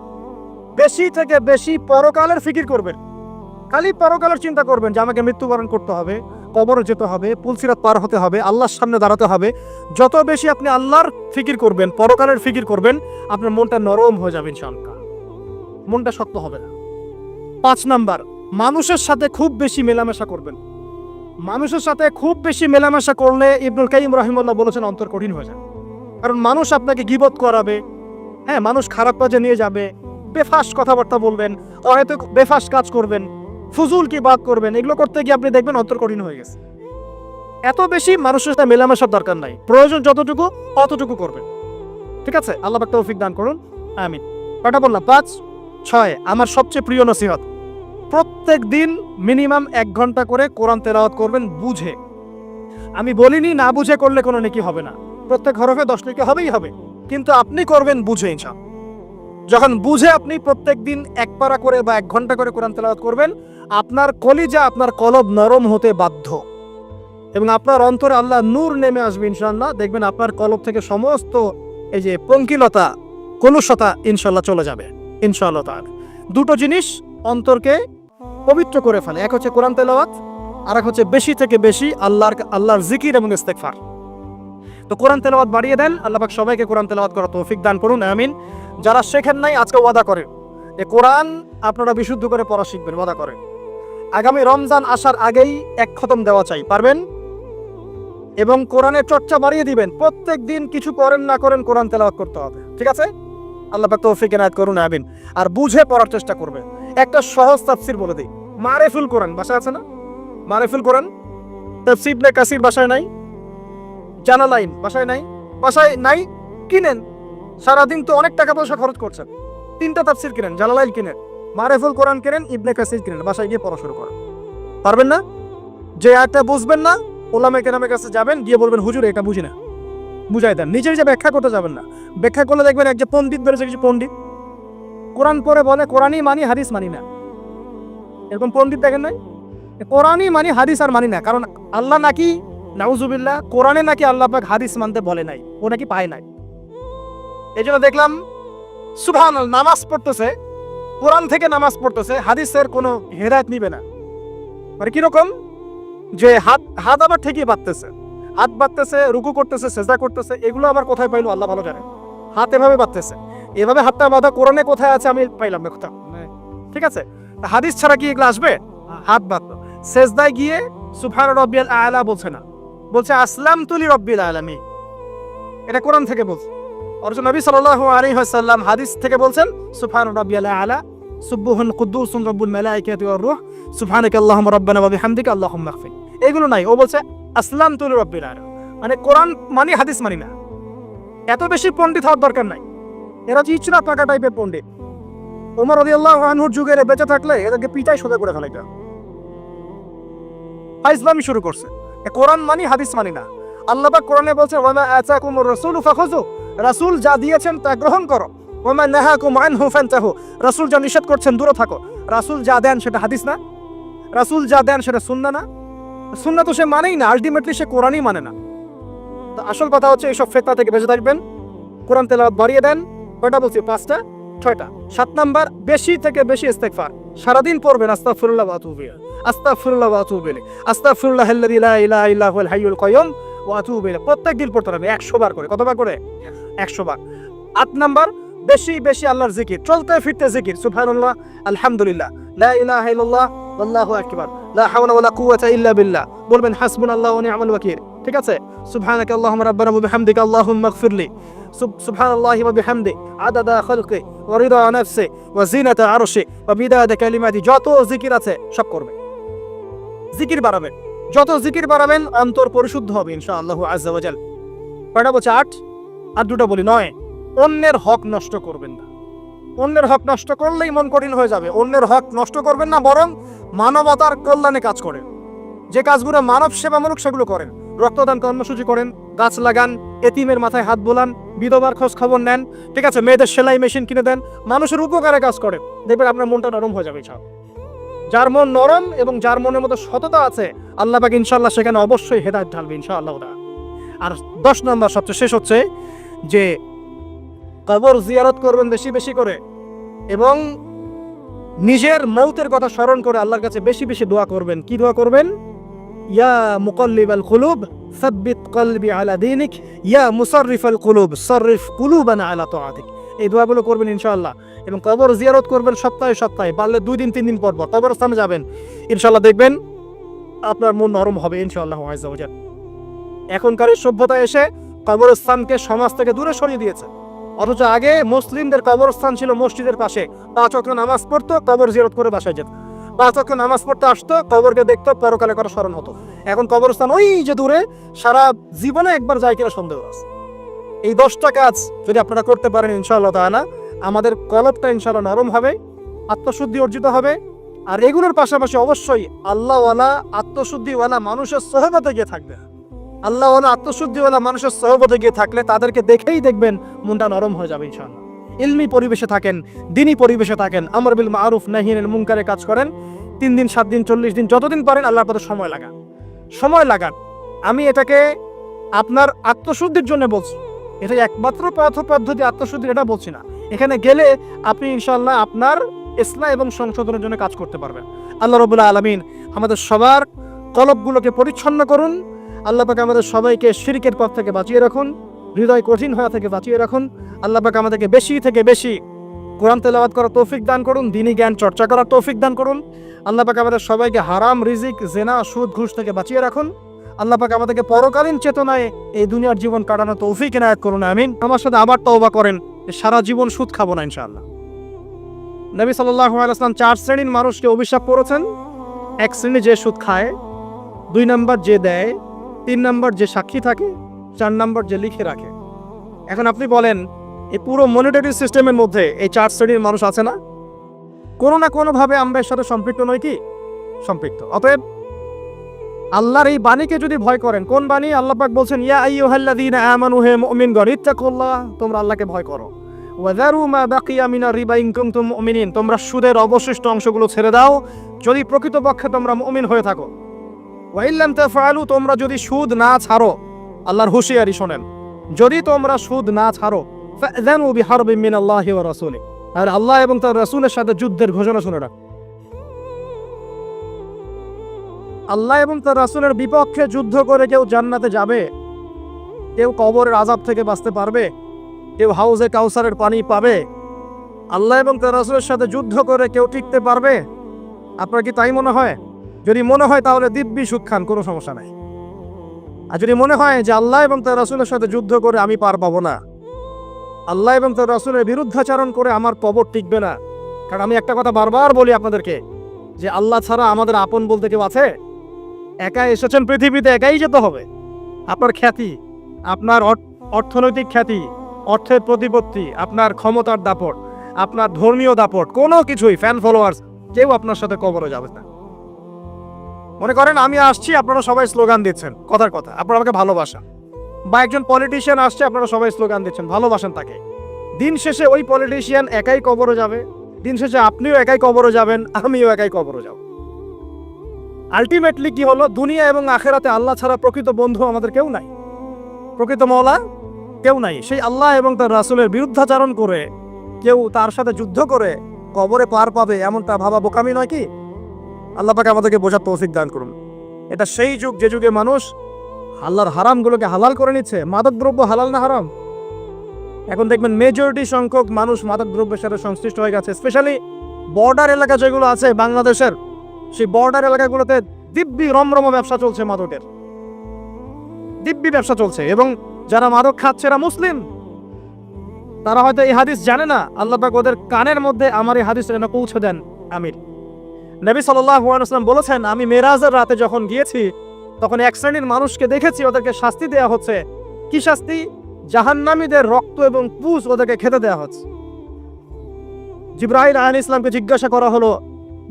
বেশি থেকে বেশি পরকালের ফিকির করবেন। খালি পরকালের চিন্তা করবেন যে আমাকে মৃত্যুবরণ করতে হবে, কবরে যেতে হবে, পুলসিরাত পার হতে হবে, আল্লাহর সামনে দাঁড়াতে হবে। যত বেশি আপনি আল্লাহর ফিকির করবেন, পরকালের ফিকির করবেন, আপনার মনটা নরম হয়ে যাবে ইনশাআল্লাহ, মনটা শক্ত হবে না। 5 নাম্বার, মানুষের সাথে খুব বেশি মেলামেশা করবেন। মানুষের সাথে খুব বেশি মেলামেশা করলে ইবনুল কাইয়িম রাহিমাহুল্লাহ বলেছেন অন্তর কঠিন হয়ে যায়। কারণ মানুষ আপনাকে গীবত করাবে, হ্যাঁ, মানুষ খারাপ কাজে নিয়ে যাবে, বেফাস কথাবার্তা বলবেন, হয়তো বেফাস কাজ করবেন, ফুজুল কি বাদ করবেন। এগুলো করতে গিয়ে আপনি দেখবেন অন্তর কঠিন হয়ে গেছে। এত বেশি মানুষের সাথে মেলামেশার দরকার নাই, প্রয়োজন যতটুকু অতটুকু করবেন। ঠিক আছে? আল্লাহ পাক তৌফিক দান করুন, আমিন। কটা বললাম? 5। 6, আমার সবচেয়ে প্রিয় নসিহত, প্রত্যেক দিন মিনিমাম 1 ঘন্টা করে কোরআন তেলাওয়াত করবেন বুঝে। আমি বলিনি না বুঝে করলে কোনো নেকি হবে না, প্রত্যেক হরফে 10 নেকি হবেই হবে, কিন্তু আপনি করবেন বুঝে ইনশাআল্লাহ। যখন বুঝে আপনি প্রত্যেক দিন 1 পারা করে বা 1 ঘন্টা করে কোরআন তেলাওয়াত করবেন, আপনার কলিজা, আপনার কলব নরম হতে বাধ্য এবং আপনার অন্তরে আল্লাহ নূর নেমে আসবে ইনশাআল্লাহ। দেখবেন আপনার কলব থেকে সমস্ত এই যে পঙ্কিলতা, কলুষতা ইনশাআল্লাহ চলে যাবে ইনশাআল্লাহ তাআলা। 2টো জিনিস অন্তরকে পবিত্র করে ফেলে, এক হচ্ছে কোরআন তেলাওয়াত, আর এক হচ্ছে বেশি থেকে বেশি আল্লাহর জিকির এবং ইস্তেগফার। তো কোরআন তেলাওয়াত বাড়িয়ে দেন। আল্লাহ পাক সবাইকে কোরআন তেলাওয়াত করার তৌফিক দান করুন, আমিন। যারা শেখেন নাই আজকে ওয়াদা করেন এই কোরআন আপনারা বিশুদ্ধ করে পড়া শিখবেন, ওয়াদা করেন। আগামী রমজান আসার আগেই 1 খতম দেওয়া চাই, পারবেন? এবং কোরআনের চর্চা বাড়িয়ে দিবেন, প্রত্যেক দিন কিছু করেন না করেন কোরআন তেলাওয়াত করতে হবে। ঠিক আছে? আল্লাহ পাক তৌফিক এনায়েত করুন, আমিন। আর বুঝে পড়ার চেষ্টা করবে। একটা সহজ তাফসীর বলে দিই, মারিফুল কোরআন বাসায় আছে না? মারিফুল কোরআন তাফসীর ইবনে কাসির বাসায় নাই? জালালাইন বাসায় নাই? বাসায় নাই, কিনেন। সারাদিন তো অনেক টাকা পয়সা খরচ করছেন, 3টা তাফসীর কিনেন, জালালাইন কিনেন, মারিফুল কোরআন কিনেন, ইবনে কাসির কিনেন, বাসায় গিয়ে পড়া শুরু করেন। পারবেন না? যে আয়াতটা বুঝবেন না, ওলামায়ে কেরামের কাছে যাবেন, গিয়ে বলবেন হুজুর এটা বুঝি না, বুঝাই দেন। নিজে নিজে ব্যাখ্যা করতে যাবেন না। ব্যাখ্যা করলে দেখবেন এক যে পণ্ডিত বেড়েছে, কিছু পণ্ডিত কোরআন পড়ে বলে কোরআনই মানি, হাদিস মানি না। এরকম পণ্ডিত দেখেন নাই? কোরআনই মানি, হাদিস আর মানি না। কারণ আল্লাহ নাকি, নাউজুবিল্লাহ, কোরআনে নাকি আল্লাহ পাক হাদিস মানতে বলে নাই, ও নাকি পায় নাই। এই জন্য দেখলাম সুবহানাল্লাহ, নামাজ পড়তেছে, কোরআন থেকে নামাজ পড়তেছে, হাদিসের কোনো হেদায়েত নিবে না। মানে কিরকম, যে হাত আবার ঠিকই বাঁধতেছে, হাত বাঁধতেছে, রুকু করতেছে, সেজদা করতেছে, এগুলো আবার কোথায় পাইলো আল্লাহ ভালো জানে। হাত এভাবে বাঁধতেছে, এভাবে হাতটা বাঁধা কোরআনে কোথায় আছে আমি পাইলাম না কোথাও। ঠিক আছে, হাদিস ছাড়া কি এগুলো আসবে? হাত বাঁধলো, সেজদায় গিয়ে সুবহান রাব্বিয়াল আ'লা বলছে না, বলছে আসলামতু লিরাব্বিল আলামিন। এটা কোরআন থেকে বলছে। অথচ নবী সাল্লাল্লাহু আলাইহি ওয়াসাল্লাম হাদিস থেকে বলছেন সুবহান রাব্বিয়াল আ'লা, সুবহুন কুদ্দুসুন রব্বুল মালাইকাতি ওয়ার রূহ, সুবহানাকা আল্লাহুম্মা রাব্বানা ওয়া বিহামদিকা আল্লাহুম্মা ইগফির। এগুলো নাই, ও বলছে আসলামতু লিরাব্বিল আলামিন। মানে কোরআন মানি, হাদিস মানি না। এত বেশি পণ্ডিত হওয়ার দরকার নাই। এরা চিচড়া পাকা টাইপের পণ্ডিত। ওমর রাদিয়াল্লাহু আনহুর যুগে বেঁচে থাকলে এদেরকে পিটাই সোজা করে ফেলাইতো। ইসলামী শুরু করছে, কোরআন মানি, হাদিস মানি না। আল্লাহ পাক কোরআনে বলছে ওয়া মা আতাকুমুর রাসূলু ফাখুযু, রাসূল যা দিয়েছেন তা গ্রহণ করো। ওয়া মা নাহাকুম আনহু ফান্তাহু, রাসূল যা নিষেধ করছেন দূরে থাকো। রাসূল যা দেন সেটা হাদিস না, রাসূল যা দেন সেটা সুন্নাহ না। সুন্নাহ তো সে মানেই না, আলটিমেটলি সে কোরআনই মানে না। তো আসল কথা হচ্ছে এইসব ফিতনা থেকে বেঁচে থাকবেন, কোরআন তেলাওয়াত বাড়িয়ে দেন। কয়টা বলছি? 5টা, 6টা। 7 নাম্বার, বেশি থেকে বেশি ইস্তেগফার সারাদিন পড়বেন। আস্তাগফিরুল্লাহ ওয়া আতুবু ইলাইহি, আস্তাগফিরুল্লাহ ওয়া আতুবু ইলাইহি, আস্তাগফিরুল্লাহাল্লাযী লা ইলাহা ইল্লা হুয়াল হাইয়ুল কাইয়্যুম ওয়া আতুবু ইলাইহি। প্রত্যেকদিন পড়তে হবে 100 বার করে। কতবার করে? 100 বার। 8 নাম্বার, বেশি বেশি আল্লাহর জিকির, চলতে ফিরতে জিকির। সুবহানাল্লাহ, আলহামদুলিল্লাহ, লা ইলাহা ইল্লাল্লাহ, আল্লাহু আকবার, লা হাওলা ওয়ালা কুওয়াতা ইল্লা বিল্লাহ। বলবেন হাসবুনাল্লাহু ওয়া নি'মাল ওয়াকিল। ঠিক আছে? সুবহানাকা আল্লাহুম্মা রাব্বানা ওয়া বিহামদিকা আল্লাহুম্মা ইগফিরলি, সুবহানাল্লাহি ওয়া বিহামদি আদাদা খালকি ওয়া রিদা নাফসি ওয়া জিনাতা আরশি ওয়া বিদাদা কালিমাতি। যত জিকির আছে সব করবেন, জিকির বাড়াবেন। যত জিকির বাড়াবেন অন্তর পরিশুদ্ধ হবে ইনশাআল্লাহু আযজা ওয়া জাল। কয়টা বলছে? 8। আর 2টা বলি। 9, অন্যের হক নষ্ট করবেন না। অন্যের হক নষ্ট করলেই মন কঠিন হয়ে যাবে। অন্যের হক নষ্ট করবেন না, বরং মানবতার কল্যাণে কাজ করেন। যে কাজগুলো মানব সেবামূলক সেগুলো করেন। রক্তদান কর্মসূচি করেন, গাছ লাগান, এতিমের মাথায় হাত বোলান, বিধবার খোঁজ খবর নেন। ঠিক আছে? মেয়েদের সেলাই মেশিন কিনে দেন, মানুষের উপকারে কাজ করেন। দেখবেন আপনার মনটা নরম হয়ে যাবে। যার মন নরম এবং যার মনের মধ্যে সততা আছে, আল্লাহ পাক ইনশাআল্লাহ সেখানে অবশ্যই হেদায়েত ঢালবে ইনশাআল্লাহ। আর 10 নম্বর, সবচেয়ে শেষ হচ্ছে যে কবর জিয়ারত করবেন বেশি বেশি করে, এবং নিজের মৌতের কথা স্মরণ করে আল্লাহর কাছে বেশি বেশি দোয়া করবেন। কি দোয়া করবেন? ইয়া মুকাল্লিবাল কুলুব সাব্বিত কলবি আলা দীনিক, ইয়া মুসাররিফাল কুলুব সাররিফ কুলুবানা আলা তাআতিক। এই দোয়াগুলো করবেন ইনশাআল্লাহ। এবং কবর জিয়ারত করবেন সপ্তাহে সপ্তাহে, পারলে 2 দিন 3 দিন পর পর কবরস্থানে যাবেন। ইনশাআল্লাহ দেখবেন আপনার মন নরম হবে ইনশাআল্লাহ আযজা ওয়া জাল। এখনকার সভ্যতা এসে কবরস্থানকে সমাজ থেকে দূরে সরিয়ে দিয়েছে। অথচ আগে মুসলিমদের কবরস্থান ছিল মসজিদের পাশে। 5 ওয়াক্ত নামাজ পড়তো, কবর জিয়ারত করে বাসায় যেত। 5 ওয়াক্ত নামাজ পড়তে আসতো, কবরকে দেখতো, পরকালে করা স্মরণ হতো। এখন কবরস্থান ওই যে দূরে, সারা জীবনে একবার যায় কিনা সন্দেহ আছে। এই 10টা কাজ যদি আপনারা করতে পারেন ইনশাআল্লাহ তাআলা, আমাদের কলবটা ইনশাআল্লাহ নরম হবে, আত্মশুদ্ধি অর্জিত হবে। আর এগুলোর পাশাপাশি অবশ্যই আল্লাহওয়ালা, আত্মশুদ্ধিওয়ালা মানুষের সোহবতে গিয়ে থাকবে। আল্লাহওয়ালা, আত্মশুদ্ধিওয়ালা মানুষের সোহবতে গিয়ে থাকলে তাদেরকে দেখেই দেখবেন মনটা নরম হয়ে যাবে ইনশাআল্লাহ। ইলমি পরিবেশে থাকেন, দিনী পরিবেশে থাকেন, আমর বিল মারুফ নাহি আনিল মুনকারে কাজ করেন। 3 দিন 7 দিন 40 দিন যতদিন পারেন আল্লাহর পথে সময় লাগান, সময় লাগান। আমি এটাকে আপনার আত্মশুদ্ধির জন্য বলছি, এটা একমাত্র পদ্ধতি আত্মশুদ্ধির, এটা বলছি না। এখানে গেলে আপনি ইনশাআল্লাহ আপনার ইসলাহ এবং সংশোধনের জন্য কাজ করতে পারবেন। আল্লাহ রাব্বুল আলামিন আমাদের সবার কলবগুলোকে পরিচ্ছন্ন করুন। আল্লাহ পাক আমাদের সবাইকে শিরকের পথ থেকে বাঁচিয়ে রাখুন, হৃদয় কঠিন হওয়া থেকে বাঁচিয়ে রাখুন। আল্লাহ পাক আমাদেরকে বেশি থেকে বেশি কোরআন তেলাওয়াত করার তৌফিক দান করুন, দ্বীনি জ্ঞান চর্চা করার তৌফিক দান করুন। আল্লাহ পাক আমাদের সবাইকে হারাম রিজিক, জেনা, সুদ, ঘুষ থেকে বাঁচিয়ে রাখুন। আল্লাহ পাক আমাদেরকে পরকালীন চেতনায় এই দুনিয়ার জীবন কাটানোর তৌফিক এনায়েত করুন, আমিন। আমার সাথে আবার তওবা করেন, সারা জীবন সুদ খাবো না ইনশাআল্লাহ। নবী সাল্লাল্লাহু আলাইহি ওয়াসাল্লাম 4 শ্রেণীর মানুষকে অভিশাপ করেছেন। 1 শ্রেণী যে সুদ খায়, 2 নাম্বার যে দেয়, 3 নাম্বার যে সাক্ষী থাকে, 4 নাম্বার যে লিখে রাখে। এখন আপনি বলেন এই পুরো মনিটরি সিস্টেমের মধ্যে এই 4 শ্রেণীর মানুষ আছে না? কোনো না কোনোভাবে আমরা এর সাথে সম্পৃক্ত নই কি? সম্পৃক্ত। অতএব আল্লাহর এই বাণীকে যদি ভয় করেন, কোন বাণী? আল্লাহ পাক বলছেন, ইয়া আইয়ুহাল্লাযীনা আমানু হে মুমিনগণ ইত্তাকুল্লাহ, তোমরা আল্লাহকে ভয় করো। ওয়া যারু মা বাকিয়া মিনার রিবা ইন কুনতুম মুমিনিন, তোমরা সুদের অবশিষ্ট অংশগুলো ছেড়ে দাও যদি প্রকৃতপক্ষে তোমরা মুমিন হয়ে থাকো। ওয়া ইল্লাম তাফআলু, তোমরা যদি সুদ না ছাড়ো, আল্লাহর হুঁশিয়ারি শোনেন, যদি তোমরা সুদ না ছাড়ো, ফাযানু বিহারবিন মিনাল্লাহি ওয়া রাসূলিহি, আর আল্লাহ এবং তার রাসূলের সাথে যুদ্ধের ঘোষণা শুনে রাখো। আল্লাহ এবং তার রাসূলের বিপক্ষে যুদ্ধ করে কেউ জান্নাতে যাবে? কেউ কবরের আযাব থেকে বাঁচতে পারবে? কেউ হাউজে কাউসারের পানি পাবে? আল্লাহ এবং তার রাসূলের সাথে যুদ্ধ করে কেউ টিকতে পারবে? আপনার কি তাই মনে হয়? যদি মনে হয় তাহলে দিব্যি সুদ খান, কোনো সমস্যা নাই। আর যদি মনে হয় যে আল্লাহ এবং তার রাসূলের সাথে যুদ্ধ করে আমি পার পাবো না, আল্লাহ এবং তার রাসূলের বিরুদ্ধাচরণ করে আমার কবর টিকবে না, কারণ আমি একটা কথা বারবার বলি আপনাদেরকে যে আল্লাহ ছাড়া আমাদের আপন বলতে কেউ আছে? একাই এসেছেন পৃথিবীতে, একাই যেতে হবে। আপনার খ্যাতি, আপনার অর্থনৈতিক খ্যাতি, অর্থের প্রতিপত্তি, আপনার ক্ষমতার দাপট, আপনার ধর্মীয় দাপট, কোনো কিছুই, ফ্যান ফলোয়ার্স, কেউ আপনার সাথে কবরে যাবে না। মনে করেন আমি আসছি, আপনারা সবাই স্লোগান দিচ্ছেন, কথার কথা, আপনারা আমাকে ভালোবাসেন, বা একজন পলিটিশিয়ান আসছে, আপনারা সবাই স্লোগান দিচ্ছেন, ভালোবাসেন তাকে। দিন শেষে ওই পলিটিশিয়ান একাই কবরে যাবে, দিন শেষে আপনিও একাই কবরে যাবেন, আমিও একাই কবরে যাব। আলটিমেটলি কি হলো? দুনিয়া এবং আখেরাতে আল্লাহ ছাড়া প্রকৃত বন্ধু আমাদের কেউ নাই, প্রকৃত মওলা কেউ নাই। সেই আল্লাহ এবং তার রাসূলের বিরুদ্ধাচরণ করে কেউ তার সাথে যুদ্ধ করে কবরে পার পাবে, এমনটা ভাবা বোকামি নয় কি? আল্লাহ পাক আমাদেরকে বোঝার তৌফিক দান করুন। এটা সেই যুগ যে যুগে মানুষ আল্লাহর হারামগুলোকে হালাল করে নিচ্ছে। মাদকদ্রব্য হালাল না হারাম? এখন দেখবেন মেজরিটি সংখ্যক মানুষ মাদকদ্রব্যের সাথে সংশ্লিষ্ট হয়ে গেছে। স্পেশালি বর্ডার এলাকা যেগুলো আছে বাংলাদেশের, সেই বর্ডার এলাকাগুলোতে দিব্যি রমরম ব্যবসা চলছে, মাদকের দিব্যি ব্যবসা চলছে। এবং যারা মাদক খাচ্ছে এরা মুসলিম, তারা হয়তো এই হাদিস জানে না। আল্লাহ পাক ওদের কানের মধ্যে আমার এই হাদিস যেন পৌঁছে দেন। আমিন। নবী সাল্লাল্লাহু আলাইহি ওয়াসাল্লাম বলেছেন, আমি মেরাজের রাতে যখন গিয়েছি তখন এক শ্রেণীর মানুষকে দেখেছি, ওদেরকে শাস্তি দেয়া হচ্ছে। কি শাস্তি? জাহান্নামীদের রক্ত এবং পুঁজ ওদেরকে খেতে দেয়া হচ্ছে। জিবরাইল আলাইহিস সালামকে জিজ্ঞাসা করা হলো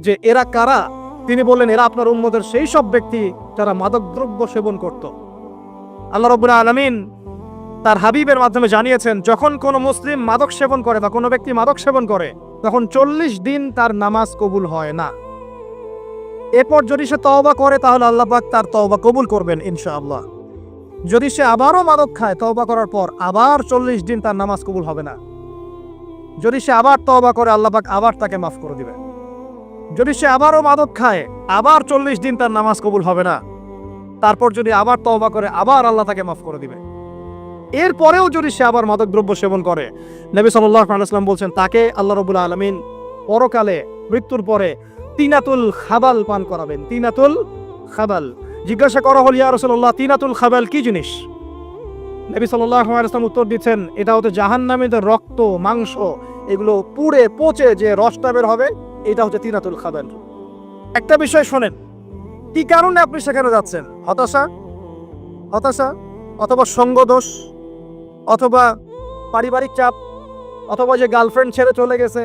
যে এরা কারা? তিনি বললেন, এরা আপনার উম্মতের সেই সব ব্যক্তি যারা মাদকদ্রব্য সেবন করত। আল্লাহ রাব্বুল আলামিন তার হাবিবের মাধ্যমে জানিয়েছেন, যখন কোনো মুসলিম মাদক সেবন করে বা কোনো ব্যক্তি মাদক সেবন করে, তখন 40 দিন তার নামাজ কবুল হয় না। এরপর যদি সে তওবা করে তাহলে আল্লাহ পাক তার তওবা কবুল করবেন ইনশাআল্লাহ। যদি সে আবারও মাদক খায়, তওবা করার পর আবার 40 দিন তার নামাজ কবুল হবে না। যদি সে আবার তওবা করে, আল্লাহ পাক আবার তাকে মাফ করে দিবেন। যদি সে আবারও মাদক খায়, আবার 40 দিন তার নামাজ কবুল হবে না। তারপর যদি আবার তওবা করে, আবার আল্লাহ তাকে মাফ করে দিবে। এরপরেও যদি সে আবার মাদকদ্রব্য সেবন করে, নবী সাল্লাল্লাহু আলাইহি ওয়াসাল্লাম বলছেন, তাকে আল্লাহ রাব্বুল আলামিন পরকালে মৃত্যুর পরে তিনাতুল খাবাল পান করাবেন। তিনাতুল খাবাল। জিজ্ঞাসা করা হল, ইয়া রাসূলুল্লাহ, তিনাতুল খাবাল কি জিনিস? নবী সাল্লাল্লাহু আলাইহি ওয়াসাল্লাম উত্তর দিচ্ছেন, এটা হচ্ছে জাহান্নামীদের রক্ত, মাংস, এগুলো পুড়ে পচে যে রসটা বের হবে, এটা হচ্ছে তিনাতুল খাবাল। একটা বিষয় শোনেন, কি কারণে আপনি সেখানে যাচ্ছেন? হতাশা, অথবা সঙ্গদোষ, অথবা পারিবারিক চাপ, অথবা যে গার্লফ্রেন্ড ছেড়ে চলে গেছে,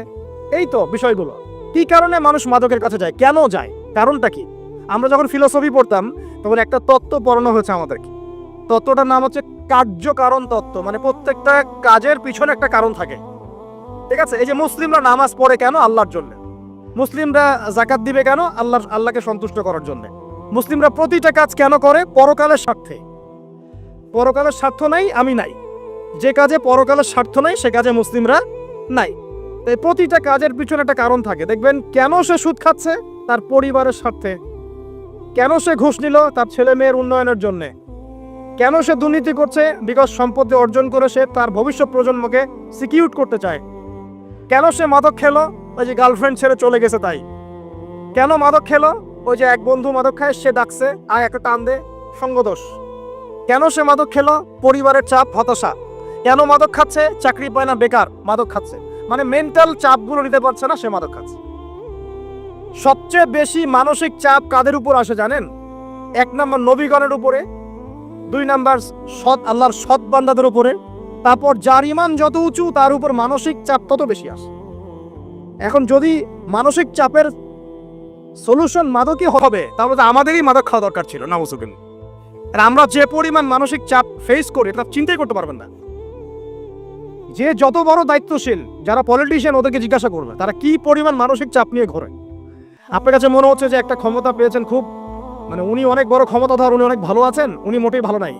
এই তো বিষয়গুলো। কি কারণে মানুষ মাদকের কাছে যায়? কেন যায়? কারণটা কি? আমরা যখন ফিলোসফি পড়তাম তখন একটা তত্ত্ব পড়ানো হয়েছে আমাদেরকে। তত্ত্বটার নাম হচ্ছে কার্যকারণ তত্ত্ব। মানে প্রত্যেকটা কাজের পিছনে একটা কারণ থাকে, ঠিক আছে? এই যে মুসলিমরা নামাজ পড়ে কেন? আল্লাহর জন্য। মুসলিমরা যাকাত দিবে কেন? আল্লাহকে সন্তুষ্ট করার জন্য। মুসলিমরা প্রতিটা কাজ কেন করে? পরকালের স্বার্থে। পরকালের স্বার্থ নাই, আমি নাই। যে কাজে পরকালের স্বার্থ নাই সে কাজে মুসলিমরা নাই। তাই প্রতিটা কাজের পিছনে একটা কারণ থাকে। দেখবেন কেন সে সুদ খাচ্ছে? তার পরিবারের স্বার্থে। কেন সে ঘুষ নিল? তার ছেলে মেয়ের উন্নয়নের জন্য। কেন সে দুর্নীতি করছে? বিকজ সম্পত্তি অর্জন করে সে তার ভবিষ্যৎ প্রজন্মকে সিকিউর করতে চায়। কেন সে মাদক খেলো? ওই যে গার্লফ্রেন্ড ছেড়ে চলে গেছে তাই। কেন মাদক খেলো? ওই যে এক বন্ধু মাদক খায়, সে ডাকছে, আয় একটা টান দে, সঙ্গদোষ। কেন সে মাদক খেলো? পরিবারের চাপ, হতাশা। কেন মাদক খাচ্ছে? চাকরি পায় না, বেকার, মাদক খাচ্ছে। মানে মেন্টাল চাপগুলো নিতে পারছে না, সে মাদক খাচ্ছে। সবচেয়ে বেশি মানসিক চাপ কাদের উপর আসে জানেন? 1 নম্বর নবীগণের উপরে, 2 নম্বর আল্লাহর সৎ বান্দাদের উপরে, তারপর যার ইমান যত উঁচু তার উপর মানসিক চাপ তত বেশি আসে। এখন যদি মানসিক চাপের সলিউশন মাদকই হবে, তাহলে তো আমাদেরই মাদক খাওয়া দরকার ছিল, নাউজুবিল্লাহ। আর আমরা যে পরিমাণ মানসিক চাপ ফেস করি এটা চিন্তাই করতে পারবেন না। যে যত বড় দায়িত্বশীল যারা পলিটিশিয়ান ওদেরকে জিজ্ঞাসা করবে তারা কি পরিমাণ মানসিক চাপ নিয়ে ঘোরে। আপনার কাছে মনে হচ্ছে যে একটা ক্ষমতা পেয়েছেন, খুব মানে উনি অনেক বড় ক্ষমতাধর, উনি অনেক ভালো আছেন, উনি মোটেই ভালো নাই।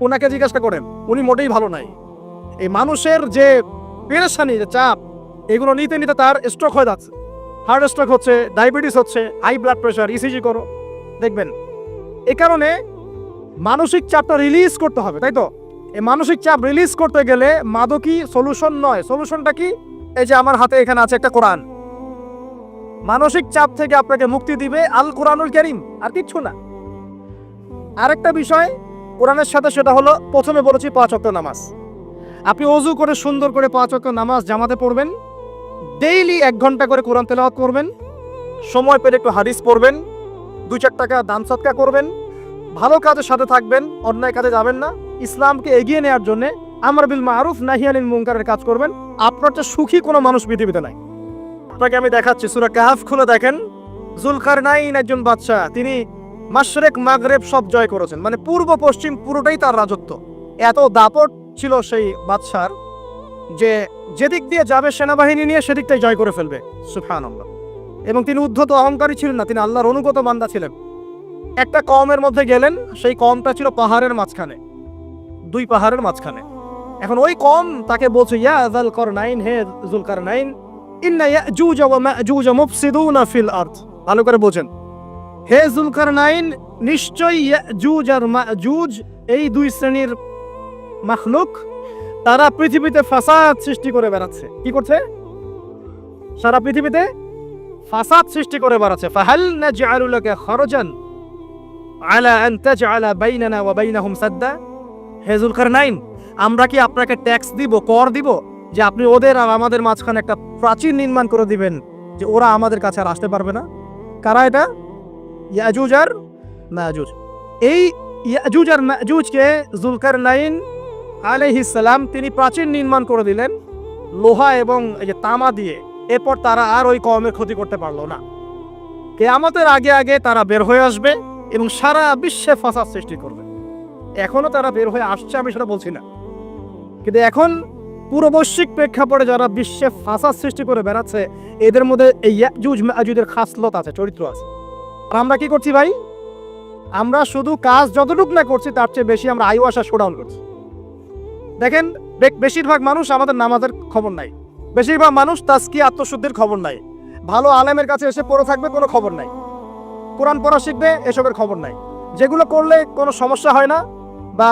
ওনাকে জিজ্ঞাসা করেন, উনি মোটেই ভালো নাই। এই মানুষের যে পেরেশানি, যে চাপ, এগুলো নিতে নিতে তার স্ট্রোক হয়ে যাচ্ছে, হার্ট স্ট্রোক হচ্ছে, ডায়াবেটিস হচ্ছে, হাই ব্লাড প্রেশার, ইসিজি করো দেখবেন। এ কারণে মানসিক চাপটা রিলিজ করতে হবে, তাই তো? এই মানসিক চাপ রিলিজ করতে গেলে মাদকই সলিউশন নয়। সলিউশনটা কি? এই যে আমার হাতে এখানে আছে একটা কোরআন। মানসিক চাপ থেকে আপনাকে মুক্তি দিবে আল কোরআনুল কারীম, আর কিচ্ছু না। আরেকটা বিষয় কোরআনের সাথে, সেটা হলো প্রথমে বলেছি 5 ওয়াক্ত নামাজ। আপনি ওযু করে সুন্দর করে 5 ওয়াক্ত নামাজ জামাতে পড়বেন, ডেইলি 1 ঘন্টা করে কোরআন তেলাওয়াত করবেন, সময় পেলে একটু হাদিস পড়বেন, 2-4 টাকা দান সদকা করবেন, ভালো কাজের সাথে থাকবেন, অন্যায় কাজে যাবেন না, ইসলামকে এগিয়ে নেওয়ার জন্য আমর বিল মারুফ নাহি আনিল মুনকারের কাজ করবেন। আপনার চেয়ে সুখী কোনো মানুষ পৃথিবীতে নাই। আপনাকে আমি দেখাচ্ছি, সূরা কাহফ খুলে দেখেন। যুলকারনাইন একজন বাদশা, তিনি মাশরিক মাগরিব সব জয় করেছেন, মানে পূর্ব পশ্চিম পুরোটাই তার রাজত্ব। এত দাপট ছিল সেই বাদশার যে যেদিক দিয়ে যাবে সেনাবাহিনী নিয়ে সেদিকটাই জয় করে ফেলবে, সুবহানাল্লাহ। এবং তিনি উদ্ধত অহংকারী ছিলেন না, তিনি আল্লাহর অনুগত বান্দা ছিলেন। একটা কওমের মধ্যে গেলেন, সেই কওমটা ছিল পাহাড়ের মাঝখানে, 2 পাহাড়ের মাঝখানে। এখন ওই কওম তাকে বলছে, ইয়া যুলকারনাইন, হে যুলকারনাইন, ইন্না ইয়াজুজ ওয়া মাজুজ মুফসিদুনা ফিল আরদ। ভালো করে বোঝেন, হে যুলকারনাইন, নিশ্চয়ই ইয়াজুজ আর মাজুজ এই 2 শ্রেণীর মাখলুক, তারা পৃথিবীতে ফাসাদ সৃষ্টি করে বেড়াচ্ছে। কি করছে? সারা পৃথিবীতে ফাসাদ সৃষ্টি করে বেড়াচ্ছে। ফাহাল নাজআলু লাকা খরজান আলা আন তাজআলা বাইনানা ওয়া বাইনাহুম সাদ্দা। হে যুলকারনাইন, আমরা কি আপনাকে ট্যাক্স দিব, কর দিব, যে আপনি ওদের আর আমাদের মাঝখানে একটা প্রাচীর নির্মাণ করে দিবেন, যে ওরা আমাদের কাছে আর আসতে পারবে না? কারা এটা? ইয়াজুজ আর মাজুজ। এই ইয়াজুজ আর মাজুজকে যুলকারনাইন আলাইহিস সালাম তিনি প্রাচীর নির্মাণ করে দিলেন লোহা এবং এই যে তামা দিয়ে। এরপর তারা আর ওই কওমের ক্ষতি করতে পারলো না। কিয়ামতের আগে আগে তারা বের হয়ে আসবে এবং সারা বিশ্বে ফাসাদ সৃষ্টি করবে। এখনো তারা বের হয়ে আসছে, আমি সেটা বলছি না, কিন্তু এখন পুরো বৈশ্বিক প্রেক্ষাপটে যারা বিশ্বে ফাসাদ সৃষ্টি করে বেড়াচ্ছে, এদের মধ্যে এই ইয়াজুজ মাজুজের খাসলত আছে, চরিত্র আছে। আর আমরা কি করছি ভাই? আমরা শুধু কাজ যতটুকু না করছি তার চেয়ে বেশি আমরা আয়ু আশা শোডাউন করছি। দেখেন, বেশিরভাগ মানুষ আমাদের নামাজের খবর নাই, বেশিরভাগ মানুষ তাজকিয়া আত্মশুদ্ধির খবর নাই, ভালো আলেমের কাছে এসে পড়ে থাকবে কোনো খবর নাই, কোরআন পড়া শিখবে এসবের খবর নাই। যেগুলো করলে কোনো সমস্যা হয় না বা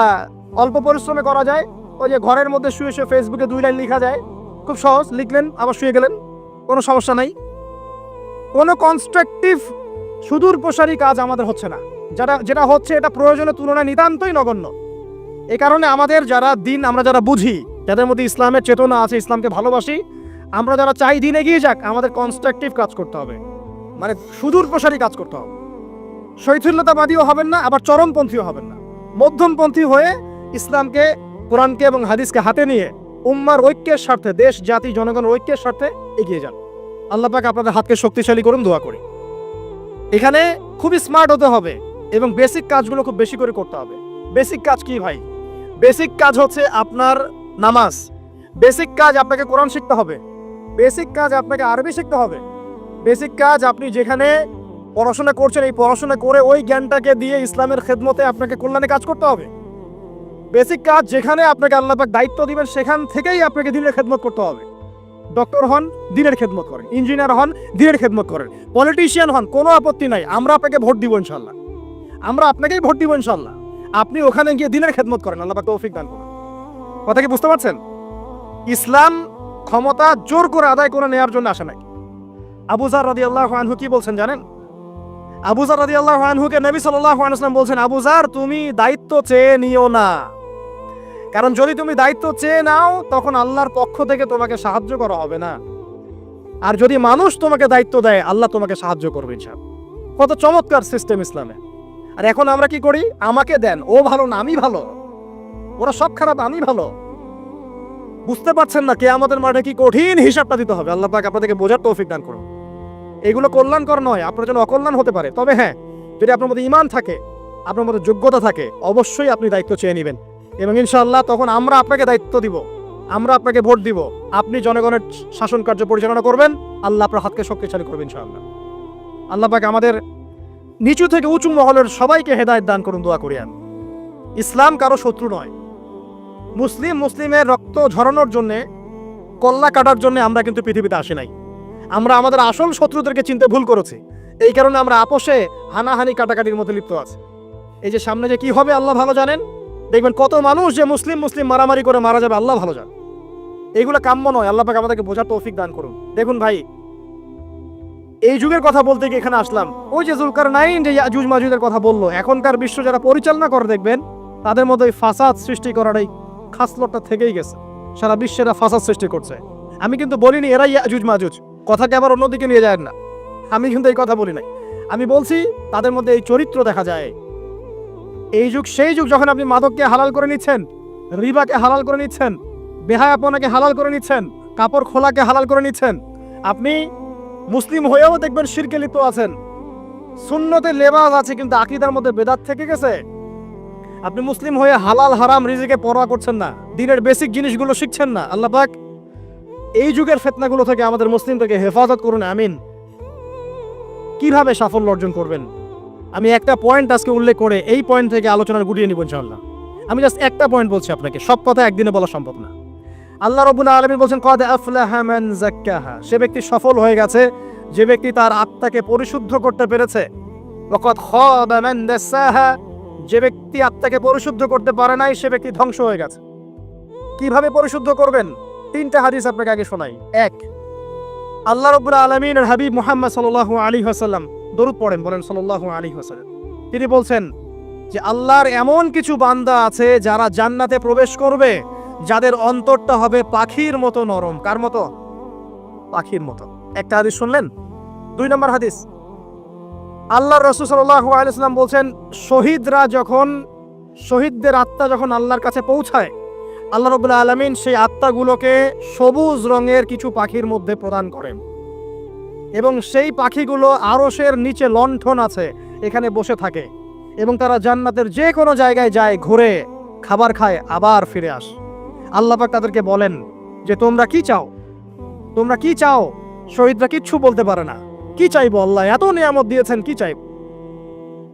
অল্প পরিশ্রমে করা যায়, ওই যে ঘরের মধ্যে শুয়ে শুয়ে ফেসবুকে 2 লাইন লেখা যায়, খুব সহজ, লিখলেন আবার শুয়ে গেলেন, কোনো সমস্যা নাই। কোনো কনস্ট্রাকটিভ সুদূর প্রসারী কাজ আমাদের হচ্ছে না। যেটা হচ্ছে এটা প্রয়োজনের তুলনায় নিতান্তই নগণ্য। এই কারণে আমাদের যারা দিন, আমরা যারা বুঝি, যাদের মধ্যে ইসলামের চেতনা আছে, ইসলামকে ভালোবাসি, আমরা যারা চাই দিন এগিয়ে যাক, আমাদের কনস্ট্রাকটিভ কাজ করতে হবে, মানে সুদূর প্রসারী কাজ করতে হবে। শৈথিল্যতাবাদীও হবেন না, আবার চরমপন্থীও হবেন না, মধ্যমপন্থী হয়ে ইসলামকে, কোরআনকে এবং হাদিসকে হাতে নিয়ে উম্মার ঐক্যের স্বার্থে, দেশ জাতি জনগণের ঐক্যের স্বার্থে এগিয়ে যান। আল্লাহ পাক আপনাদের হাতকে শক্তিশালী করুন, দোয়া করি। এখানে খুবই স্মার্ট হতে হবে এবং বেসিক কাজগুলো খুব বেশি করে করতে হবে। বেসিক কাজ কি ভাই? বেসিক কাজ হচ্ছে আপনার নামাজ, বেসিক কাজ আপনাকে কোরআন শিখতে হবে, বেসিক কাজ আপনাকে আরবি শিখতে হবে, বেসিক কাজ আপনি যেখানে পড়াশোনা করছেন এই পড়াশোনা করে ওই জ্ঞানটাকে দিয়ে ইসলামের খেদমতে আপনাকে কল্যাণে কাজ করতে হবে। বেসিক কাজ যেখানে আপনাকে আল্লাহ পাক দায়িত্ব দিবেন সেখান থেকেই আপনাকে দিনের খেদমত করতে হবে। ডক্টর হন, দিনের খেদমত করেন, ইঞ্জিনিয়ার হন, দিনের খেদমত করেন, পলিটিশিয়ান হন, কোনো আপত্তি নাই, আমরা আপনাকে ভোট দিব ইনশাল্লাহ, আমরা আপনাকেই ভোট দিব ইনশাল্লাহ। আপনি ওখানে গিয়ে দিনের খেদমত করেন, আল্লাহ পাক তৌফিক দান করুন। কথা কি বুঝতে পারছেন? ইসলাম ক্ষমতা জোর করে আদায় করে নেওয়ার জন্য আসে নাই। আবু যার রাদিয়াল্লাহু আনহু কি বলছেন জানেন? আবু যার রাদিয়াল্লাহু আনহুকে নবী সাল্লাল্লাহু আলাইহি ওয়াসাল্লাম বলছেন, আবু যার, তুমি দায়িত্ব চেয়ে নিও না, কারণ যদি তুমি দায়িত্ব চেয়ে নাও তখন আল্লাহর পক্ষ থেকে তোমাকে সাহায্য করা হবে না, আর যদি মানুষ তোমাকে দায়িত্ব দেয় আল্লাহ তোমাকে সাহায্য করবে ইনশাআল্লাহ। কত চমৎকার সিস্টেম ইসলামে। আর এখন আমরা কি করি? আমাকে দেন, ও ভালো না আমি ভালো, ওরা সব খারাপ আমি ভালো, বুঝতে পারছেন না কিয়ামতের মাঠে কি কঠিন হিসাবটা দিতে হবে। আল্লাহ পাক আপনাদেরকে বোঝার তৌফিক দান করুন। এগুলো কল্যাণকর নয়, আপনার জন্য অকল্যাণ হতে পারে। তবে হ্যাঁ, যদি আপনার মধ্যে ঈমান থাকে, আপনার মধ্যে যোগ্যতা থাকে, অবশ্যই আপনি দায়িত্ব চেয়ে নেবেন এবং ইনশাআল্লাহ তখন আমরা আপনাকে দায়িত্ব দিব, আমরা আপনাকে ভোট দিব, আপনি জনগণের শাসন কার্য পরিচালনা করবেন, আল্লাহ আপনার হাতকে শক্তিশালী করবেন ইনশাআল্লাহ। আল্লাহ পাক আমাদের নিচু থেকে উঁচু মহলের সবাইকে হেদায়েত দান করুন, দোয়া করি আমি। ইসলাম কারো শত্রু নয়। মুসলিমের রক্ত ঝরানোর জন্য, কল্লা কাটার জন্য আমরা কিন্তু পৃথিবীতে আসি নাই। আমরা আমাদের আসল শত্রুদেরকে চিনতে ভুল করেছি। এই কারণে আমরা আপোষে হানাহানি কাটাকাটির মধ্যে লিপ্ত আছি। এই যে সামনে যে কি হবে আল্লাহ ভালো জানেন। দেখবেন কত মানুষ যে মুসলিম মারামারি করে মারা যাবে আল্লাহ ভালো জানেন। এগুলো কাম্য নয়। আল্লাহ পাক আমাদেরকে বোঝার তৌফিক দান করুন। দেখুন ভাই, এই যুগের কথা বলতে গিয়ে এখানে আসলাম। ওই যে যুলকারনাইন যে ইয়াজুজ মাজুজের কথা বললো, এখনকার বিশ্ব যারা পরিচালনা করে দেখবেন তাদের মধ্যে ফাসাদ সৃষ্টি করার এই খাসলতটা থেকেই গেছে। সারা বিশ্বেরা ফাসাদ সৃষ্টি করছে। আমি কিন্তু বলিনি এরাই ইয়াজুজ মাজুজ, কথাকে আবার অন্যদিকে নিয়ে যায় না। আমি কিন্তু এই কথা বলি নাই। আমি বলছি তাদের মধ্যে এই চরিত্র দেখা যায়। এই যুগ সেই যুগ যখন আপনি মাদককে হালাল করে নিচ্ছেন, রিবাকে হালাল করে নিচ্ছেন, বেহায়াপনাকে হালাল করে নিচ্ছেন, কাপড় খোলাকে হালাল করে নিচ্ছেন। আপনি মুসলিম হয়েও দেখবেন শিরকে লিপ্ত আছেন। সুন্নতে লেবাস আছে কিন্তু আকীদার মধ্যে বেদাত থেকে গেছে। আপনি মুসলিম হয়ে হালাল হারাম রিজিকে পরোয়া করছেন না, দ্বীনের বেসিক জিনিসগুলো শিখছেন না। আল্লাহ পাক এই যুগের ফিতনাগুলো থেকে আমাদের মুসলিমদেরকে হেফাজত করুন, আমিন। কিভাবে সাফল্য অর্জন করবেন আমি একটা পয়েন্ট আজকে উল্লেখ করে এই পয়েন্ট থেকে আলোচনা গুটিয়ে নিব ইনশাআল্লাহ। আমি জাস্ট একটা পয়েন্ট বলছি আপনাকে, সব কথা একদিনে বলা সম্ভব না। আল্লাহ রাব্বুল আলামিন বলেন কদ আফলাহা মান যাক্কাহা, সে ব্যক্তি সফল হয়ে গেছে যে ব্যক্তি তার আত্মাকে পরিশুদ্ধ করতে পেরেছে। ওয়া কদ খাবা মান দাসাহা, যে ব্যক্তি আত্মাকে পরিশুদ্ধ করতে পারে নাই সে ব্যক্তি ধ্বংস হয়ে গেছে। কিভাবে পরিশুদ্ধ করবেন? তিনটা হাদিস আপনাকে আগে শোনাই। এক, আল্লাহ রাব্বুল আলামিনের হাবিব মুহাম্মদ সাল্লাল্লাহু আলাইহি ওয়াসাল্লাম দরুদ পড়েন, বলেন সাল্লাল্লাহু আলাইহি ওয়াসাল্লাম। তিনি বলছেন যে আল্লাহর এমন কিছু বান্দা আছে যারা জান্নাতে প্রবেশ করবে যাদের অন্তরটা হবে পাখির মতো নরম। কার মতো? পাখির মতো। একটা হাদিস শুনলেন। 2 নম্বর হাদিস, আল্লাহর রাসূল সাল্লাল্লাহু আলাইহি ওয়াসাল্লাম বলছেন শহীদদের আত্মা যখন আল্লাহর কাছে পৌঁছায়, আল্লাহ রাব্বুল আলামিন সেই আত্মাগুলোকে সবুজ রঙের কিছু পাখির মধ্যে প্রদান করেন এবং সেই পাখিগুলো আরশের নিচে লণ্ঠন আছে এখানে বসে থাকে এবং তারা জান্নাতের যে কোনো জায়গায় যায়, ঘুরে খাবার খায়, আবার ফিরে আসে। আল্লাহ পাক তাদেরকে বলেন যে তোমরা কি চাও, তোমরা কি চাও? শহীদরা কিচ্ছু বলতে পারে না। কি চাইবো? আল্লাহ এত নিয়ামত দিয়েছেন, কি চাইব?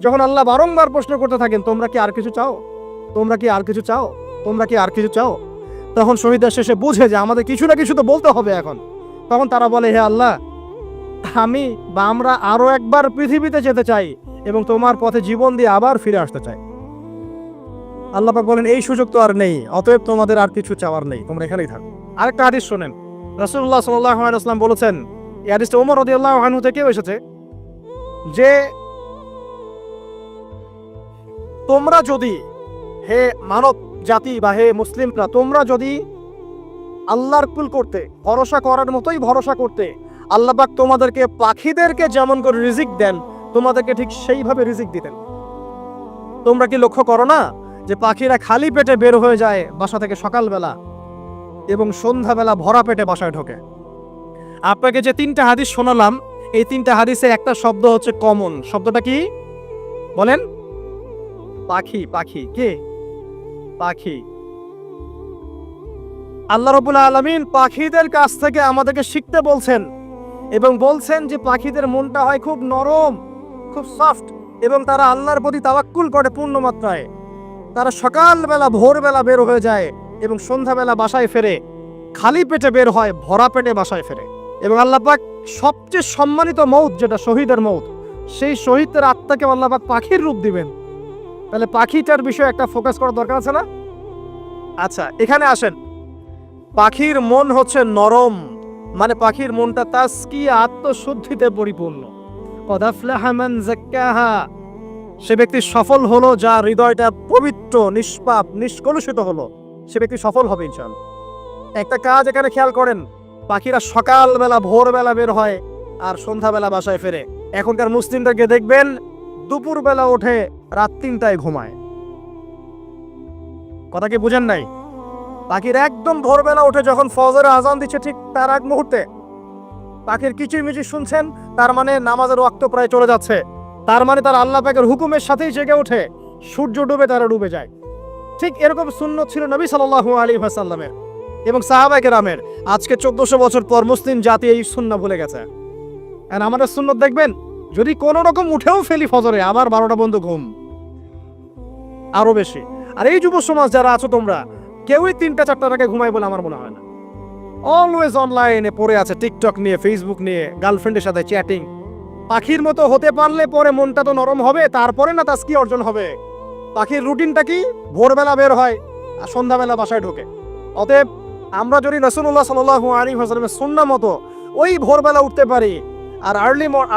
যখন আল্লাহ বারংবার প্রশ্ন করতে থাকেন তোমরা কি আর কিছু চাও, তোমরা কি আর কিছু চাও, তোমরা কি আর কিছু চাও, তখন শহীদরা শেষে বুঝে যে আমাদের কিছু না কিছু তো বলতে হবে এখন। তখন তারা বলে হে আল্লাহ, আমরা আরো একবার পৃথিবীতে যেতে চাই এবং তোমার পথে জীবন দিয়ে আবার ফিরে আসতে চাই। আল্লাহ পাক বলেন এই সুযোগ তো আর নেই, অতএব তোমাদের আর কিছু চাওয়ার নেই, তোমরা এখানেই থাকো। আরেকটা হাদিস শোনেন, রাসূলুল্লাহ সাল্লাল্লাহু আলাইহি ওয়াসাল্লাম বলেছেন, এই হাদিসটা ওমর রাদিয়াল্লাহু আনহু থেকেও এসেছে, যে তোমরা যদি, হে মানব জাতি বা হে মুসলিমরা, তোমরা যদি আল্লাহর কুল করতে, ভরসা করার মতোই ভরসা করতে, আল্লাহ পাক তোমাদেরকে পাখিদেরকে যেমন করে রিজিক দেন তোমাদেরকে ঠিক সেইভাবে রিজিক দিতেন। তোমরা কি লক্ষ্য করো না যে পাখিরা খালি পেটে বের হয়ে যায় বাসা থেকে সকালবেলা এবং সন্ধ্যাবেলা ভরা পেটে বাসায় ঢোকে? আপনাকে যে 3টা হাদিস শোনালাম এই 3টা হাদিসে একটা শব্দ হচ্ছে কমন। শব্দটা কি বলেন? পাখি। পাখি কে? পাখি। আল্লাহ রাব্বুল আলামিন পাখিদের কাছ থেকে আমাদেরকে শিখতে বলছেন এবং বলছেন যে পাখিদের মনটা হয় খুব নরম, খুব সফট এবং তারা আল্লাহর প্রতি তাওয়াক্কুল করে পূর্ণ মাত্রায়। তারা সকালবেলা ভোরবেলা বের হয়ে যায় এবং সন্ধ্যাবেলা বাসায় ফেরে, খালি পেটে বের হয়, ভরা পেটে বাসায় ফেরে। এবং আল্লাহ পাক সবচেয়ে সম্মানিত মৌত যেটা শহীদের মৌত, সেই শহীদের আত্মাকে আল্লাহ পাক পাখির রূপ দিবেন। তাহলে পাখিটার বিষয়ে একটা ফোকাস করার দরকার আছে না? আচ্ছা, এখানে আসেন। পাখির মন হচ্ছে নরম, মানে পাখির মনটা তাসকিয়া, আত্মশুদ্ধিতে পরিপূর্ণ। কদ আফলাহা মান যাক্কাহা, সে ব্যক্তি সফল হলো যার হৃদয়টা পবিত্র, নিষ্পাপ, নিষ্কলুষিত হলো, সে ব্যক্তি সফল হবে ইনশাআল্লাহ। একটা কাজ এখানে খেয়াল করেন, পাখিরা সকালবেলা ভোরবেলা বের হয় আর সন্ধ্যাবেলা বাসায় ফেরে। এখনকার মুসলিমদেরকে দেখবেন দুপুরবেলা ওঠে, রাত 3টায় ঘুমায়। কথা কি বুঝেন নাই? পাখির একদম ভোরবেলা উঠে যখন ফজরের আজান দিচ্ছে ঠিক তার এক মুহূর্তে পাখির কিচিরমিচির শুনছেন, তার মানে নামাজের ওয়াক্ত প্রায় চলে যাচ্ছে। তার মানে তার আল্লাহ পাকের হুকুমের সাথেই জেগে ওঠে, সূর্য ডুবে তারা ডুবে যায়। ঠিক এরকম সুন্নত ছিল নবী সাল্লাল্লাহু আলাইহি ওয়াসাল্লামের এবং সাহাবায়ে কেরামের। আজকে 1400 বছর পর মুসলিম জাতি এই সুন্নাহ ভুলে গেছে। আর আমাদের সুন্নত দেখবেন, যদি কোনো রকম উঠেও ফেলি ফজরে, আবার 12টা বন্ধ ঘুম আরো বেশি। আর এই যুব সমাজ যারা আছো তোমরা, কেউই 3টা-4টার আগে ঘুমায় বলে আমার মনে হয় না। অলওয়েজ অনলাইনে পড়ে আছে, টিকটক নিয়ে, ফেসবুক নিয়ে, গার্লফ্রেন্ডের সাথে চ্যাটিং। পাখির মতো হতে পারলে পরে মনটা তো নরম হবে, তারপরে না তাসকিয়া অর্জন হবে। পাখির রুটিনটা কি? ভোরবেলা বের হয় আর সন্ধ্যাবেলা বাসায় ঢোকে। অতএব আমরা যদি রাসূলুল্লাহ সাল্লাল্লাহু আলাইহি ওয়াসাল্লামের সুন্নাহ মতো ওই ভোরবেলা উঠতে পারি আর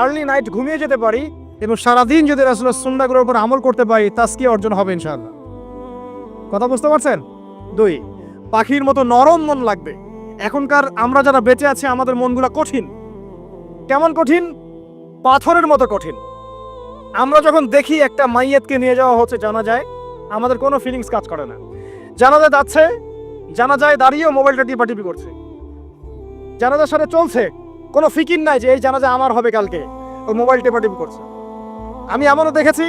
আর্লি নাইট ঘুমিয়ে যেতে পারি এবং সারাদিন যদি রাসূলের সুন্নাহগুলোর উপর আমল করতে পারি, তাসকিয়া অর্জন হবে ইনশাআল্লাহ। কথা বুঝতে পারছেন? 2, পাখির মতো নরম মন লাগবে। এখনকার আমরা যারা বেঁচে আছি, আমাদের মনগুলো কঠিন। কেমন কঠিন? পাথরের মতো কঠিন। আমরা যখন দেখি একটা মাইয়াতকে নিয়ে যাওয়া হচ্ছে জানাজায়, আমাদের কোনো ফিলিংস কাজ করে না। জানাজা যাচ্ছে, জানাজায় দাঁড়িয়েও মোবাইলটা টিপাটিপি করছে। জানাজার সাথে চলছে, কোনো ফিকির নাই যে এই জানাজা আমার হবে কালকে, ওই মোবাইল টিপাটিপি করছে। আমি এমনও দেখেছি,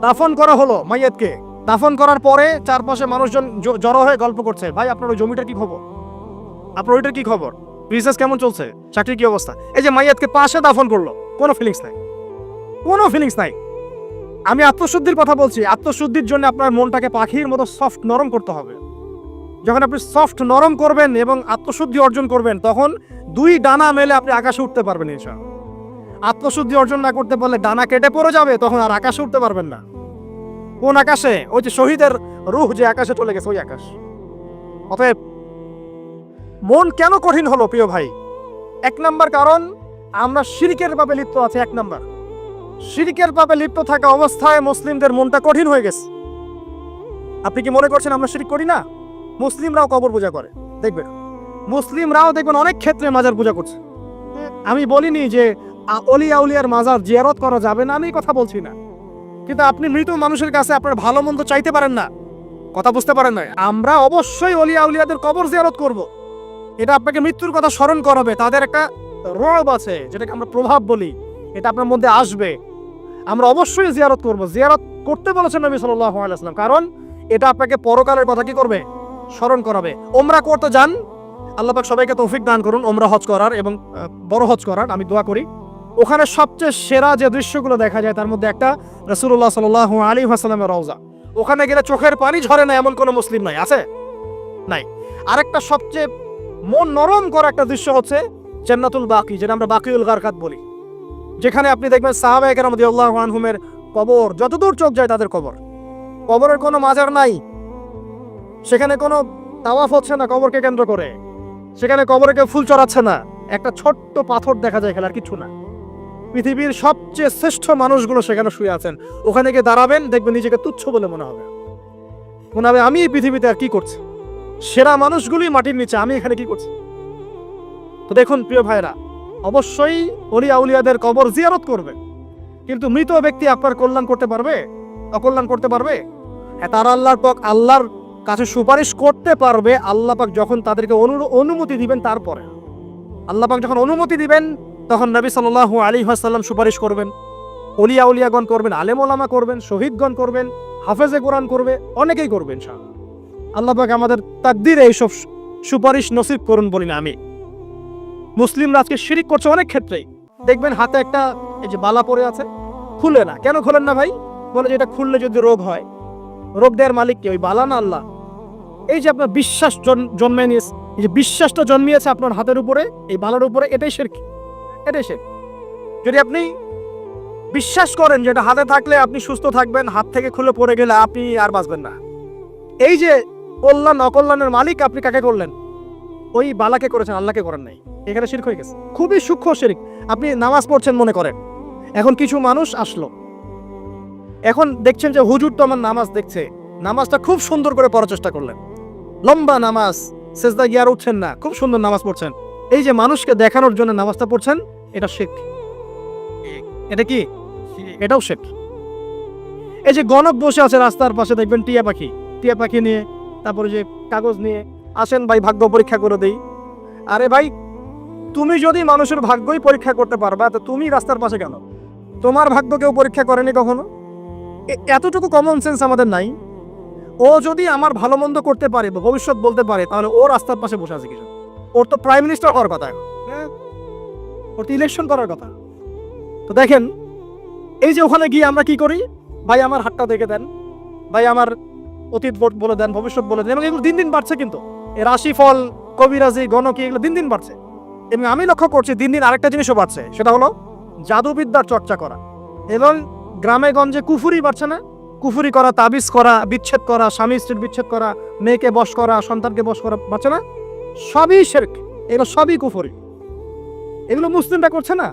দাফন করা হলো মাইয়াতকে, দাফন করার পরে চারপাশে মানুষজন জড়ো হয়ে গল্প করছে, ভাই আপনার ওই জমিটার কি খবর, আপনার ওইটার কি খবর, বিজনেস কেমন চলছে, চাকরির কি অবস্থা। এই যে মাইয়াতকে পাশে দাফন করলো, কোনো ফিলিংস নাই, কোনো ফিলিংস নাই। আমি আত্মশুদ্ধির কথা বলছি। আত্মশুদ্ধির জন্য আপনার মনটাকে পাখির মতো সফট নরম করতে হবে। যখন আপনি সফট নরম করবেন এবং আত্মশুদ্ধি অর্জন করবেন, তখন 2 ডানা মেলে আপনি আকাশে উঠতে পারবেন ইনশাআল্লাহ। আত্মশুদ্ধি অর্জন না করতে পারলে ডানা কেটে পড়ে যাবে, তখন আর আকাশে উঠতে পারবেন না। কোন আকাশে? ওই যে শহীদের রূহ যে আকাশে চলে গেছে, ওই আকাশ। অতএব মন কেন কঠিন হলো প্রিয় ভাই? 1 নাম্বার কারণ, আমরা শিরকের পাপে লিপ্ত আছি। 1 নাম্বার, শিরকের পাপে লিপ্ত থাকা অবস্থায় মুসলিমদের মনটা কঠিন হয়ে গেছে। আপনি কি মনে করছেন আমরা শিরক করি না? মুসলিমরাও কবর পূজা করে, দেখবেন মুসলিমরাও দেখবেন অনেক ক্ষেত্রে মাজার পূজা করছে। আমি বলিনি যে অলিয়া উলিয়ার মাজার জিয়ারত করা যাবে না, আমি কথা বলছি না। কিন্তু আপনি মৃত মানুষের কাছে আপনার ভালো মন্দ চাইতে পারেন না। কথা বুঝতে পারেন না? আমরা অবশ্যই অলিয়া উলিয়াদের কবর জিয়ারত করব। এটা আপনাকে মৃত্যুর কথা স্মরণ করাবে। তাদের একটা রব আছে, যেটাকে আমরা প্রভাব বলি, এটা আপনার মধ্যে আসবে। আমরা অবশ্যই জিয়ারত করব। জিয়ারত করতে বলেছেন নবী সাল্লাল্লাহু আলাইহি ওয়াসাল্লাম, কারণ এটা আপনাকে পরকালের কথা কি করবে? স্মরণ করাবে। ওমরা করতে যান, আল্লাহ পাক সবাইকে তৌফিক দান করুন ওমরা হজ করার এবং বড় হজ করার, আমি দোয়া করি। ওখানে সবচেয়ে সেরা যে দৃশ্যগুলো দেখা যায়, তার মধ্যে একটা রাসূলুল্লাহ সাল্লাল্লাহু আলাইহি ওয়াসাল্লামের রওজা। ওখানে গেলে চোখের পানি ঝরে না এমন কোনো মুসলিম নাই, আছে? নাই। আরেকটা সবচেয়ে মন নরম করা একটা দৃশ্য হচ্ছে জান্নাতুল বাকি, যেটা আমরা বাকিউল গারকাত বলি। যেখানে আপনি দেখবেন সাহাবায়ে কেরাম রাদিয়াল্লাহু আনহুমের কবর, যতদূর চোখ যায় তাদের কবর। কবরের কোনো মাজার নাই, সেখানে কোনো তাওয়াফ হচ্ছে না কবরকে কেন্দ্র করে, সেখানে কবরে কেউ ফুল চড়াচ্ছে না, একটা ছোট্ট পাথর দেখা যায়, খেলার কিছু না। পৃথিবীর সবচেয়ে শ্রেষ্ঠ মানুষগুলো সেখানে শুয়ে আছেন। ওখানে গিয়ে দাঁড়াবেন, দেখবেন নিজেকে তুচ্ছ বলে মনে হবে। আমি এই পৃথিবীতে আর কি করছি? সেরা মানুষগুলি মাটির নিচে, আমি এখানে কি করছি? তো দেখুন প্রিয় ভাইরা, অবশ্যই ওলিয়া উলিয়াদের কবর জিয়ারত করবে, কিন্তু মৃত ব্যক্তি আপনার কল্যাণ করতে পারবে? অকল্যাণ করতে পারবে? হ্যাঁ, তারা আল্লাহর কাছে সুপারিশ করতে পারবে আল্লাহ পাক যখন তাদেরকে অনুমতি দিবেন। তারপরে আল্লাহ পাক যখন অনুমতি দিবেন, তখন নবী সাল্লাল্লাহু আলাইহি ওয়াসাল্লাম সুপারিশ করবেন, ওলিয়া উলিয়াগণ করবেন, আলেম ওলামা করবেন, শহীদগণ করবেন, হাফেজে কোরআন করবে, অনেকেই করবেন ইনশাআল্লাহ। আল্লাহ পাক আমাদের তাকদীরে এইসব সুপারিশ নসিব করুন বলি না আমি। মুসলিমরা আজকে শিরিক করছে অনেক ক্ষেত্রেই। দেখবেন হাতে একটা এই যে বালা পরে আছে, খুলে না। কেন খোলেন না ভাই? বলে যে এটা খুললে যদি রোগ হয়। রোগ দেওয়ার মালিক কে? ওই বালা না আল্লাহ? এই যে আপনার বিশ্বাস জন্মে নিয়েছে, এই যে বিশ্বাসটা জন্মিয়েছে আপনার হাতের উপরে, এই বালার উপরে, এটাই শিরক, এটাই শিরক। যদি আপনি বিশ্বাস করেন যে এটা হাতে থাকলে আপনি সুস্থ থাকবেন, হাত থেকে খুলে পড়ে গেলে আপনি আর বাঁচবেন না, এই যে কল্যাণ অকল্যাণের মালিক আপনি কাকে করলেন? ওই বালাকে করেছেন, আল্লাহকে করেন নাই। এখানে শিরক হয়ে গেছে, খুবই সূক্ষ্ম শিরক। আপনি নামাজ পড়ছেন মনে করেন, এখন কিছু মানুষ আসলো, এখন দেখছেন যে হুজুর তো আমার নামাজ দেখছে, নামাজটা খুব সুন্দর করে পড়ার চেষ্টা করলেন, লম্বা নামাজ, সেজদা গিয়ে আর উঠছেন না, খুব সুন্দর নামাজ পড়ছেন। এই যে মানুষকে দেখানোর জন্য নামাজটা পড়ছেন, এটা শিরক। এটা কি? এটাও শিরক। এই যে গণক বসে আছে রাস্তার পাশে, দেখবেন টিয়া পাখি নিয়ে তারপরে যে কাগজ নিয়ে আসেন ভাই ভাগ্য পরীক্ষা করে দেই। আরে ভাই, তুমি যদি মানুষের ভাগ্যই পরীক্ষা করতে পারবা, তো তুমি রাস্তার পাশে কেন? তোমার ভাগ্য কেউ পরীক্ষা করেনি কখনো? এতটুকু কমন সেন্স আমাদের নাই? ও যদি আমার ভালো মন্দ করতে পারে বা ভবিষ্যৎ বলতে পারে, তাহলে ও রাস্তার পাশে বসে আছে কিছু? ওর তো প্রাইম মিনিস্টার হওয়ার কথা, ওর তো ইলেকশন করার কথা। তো দেখেন, এই যে ওখানে গিয়ে আমরা কি করি, ভাই আমার হাতটা দেখে দেন, ভাই আমার অতীত বলে দেন, ভবিষ্যৎ বলে দেন, এবং এগুলো দিন দিন বাড়ছে। কিন্তু এর রাশিফল, কবিরাজি, গণকি, এগুলো দিন দিন বাড়ছে। এবং আমি লক্ষ্য করছি দিন দিন আরেকটা জিনিসও বাড়ছে, সেটা হলো জাদুবিদ্যার চর্চা করা। এবং গ্রামে গঞ্জে কুফুরি বাড়ছে না? কুফুরি করা, তাবিজ করা, বিচ্ছেদ করা, স্বামী স্ত্রীর বিচ্ছেদ করা, মেয়েকে বশ করা, সন্তানকে বশ করা বাড়ছে না? সবই শিরক, এগুলো সবই কুফুরি। এগুলো মুসলিমরা করছে না।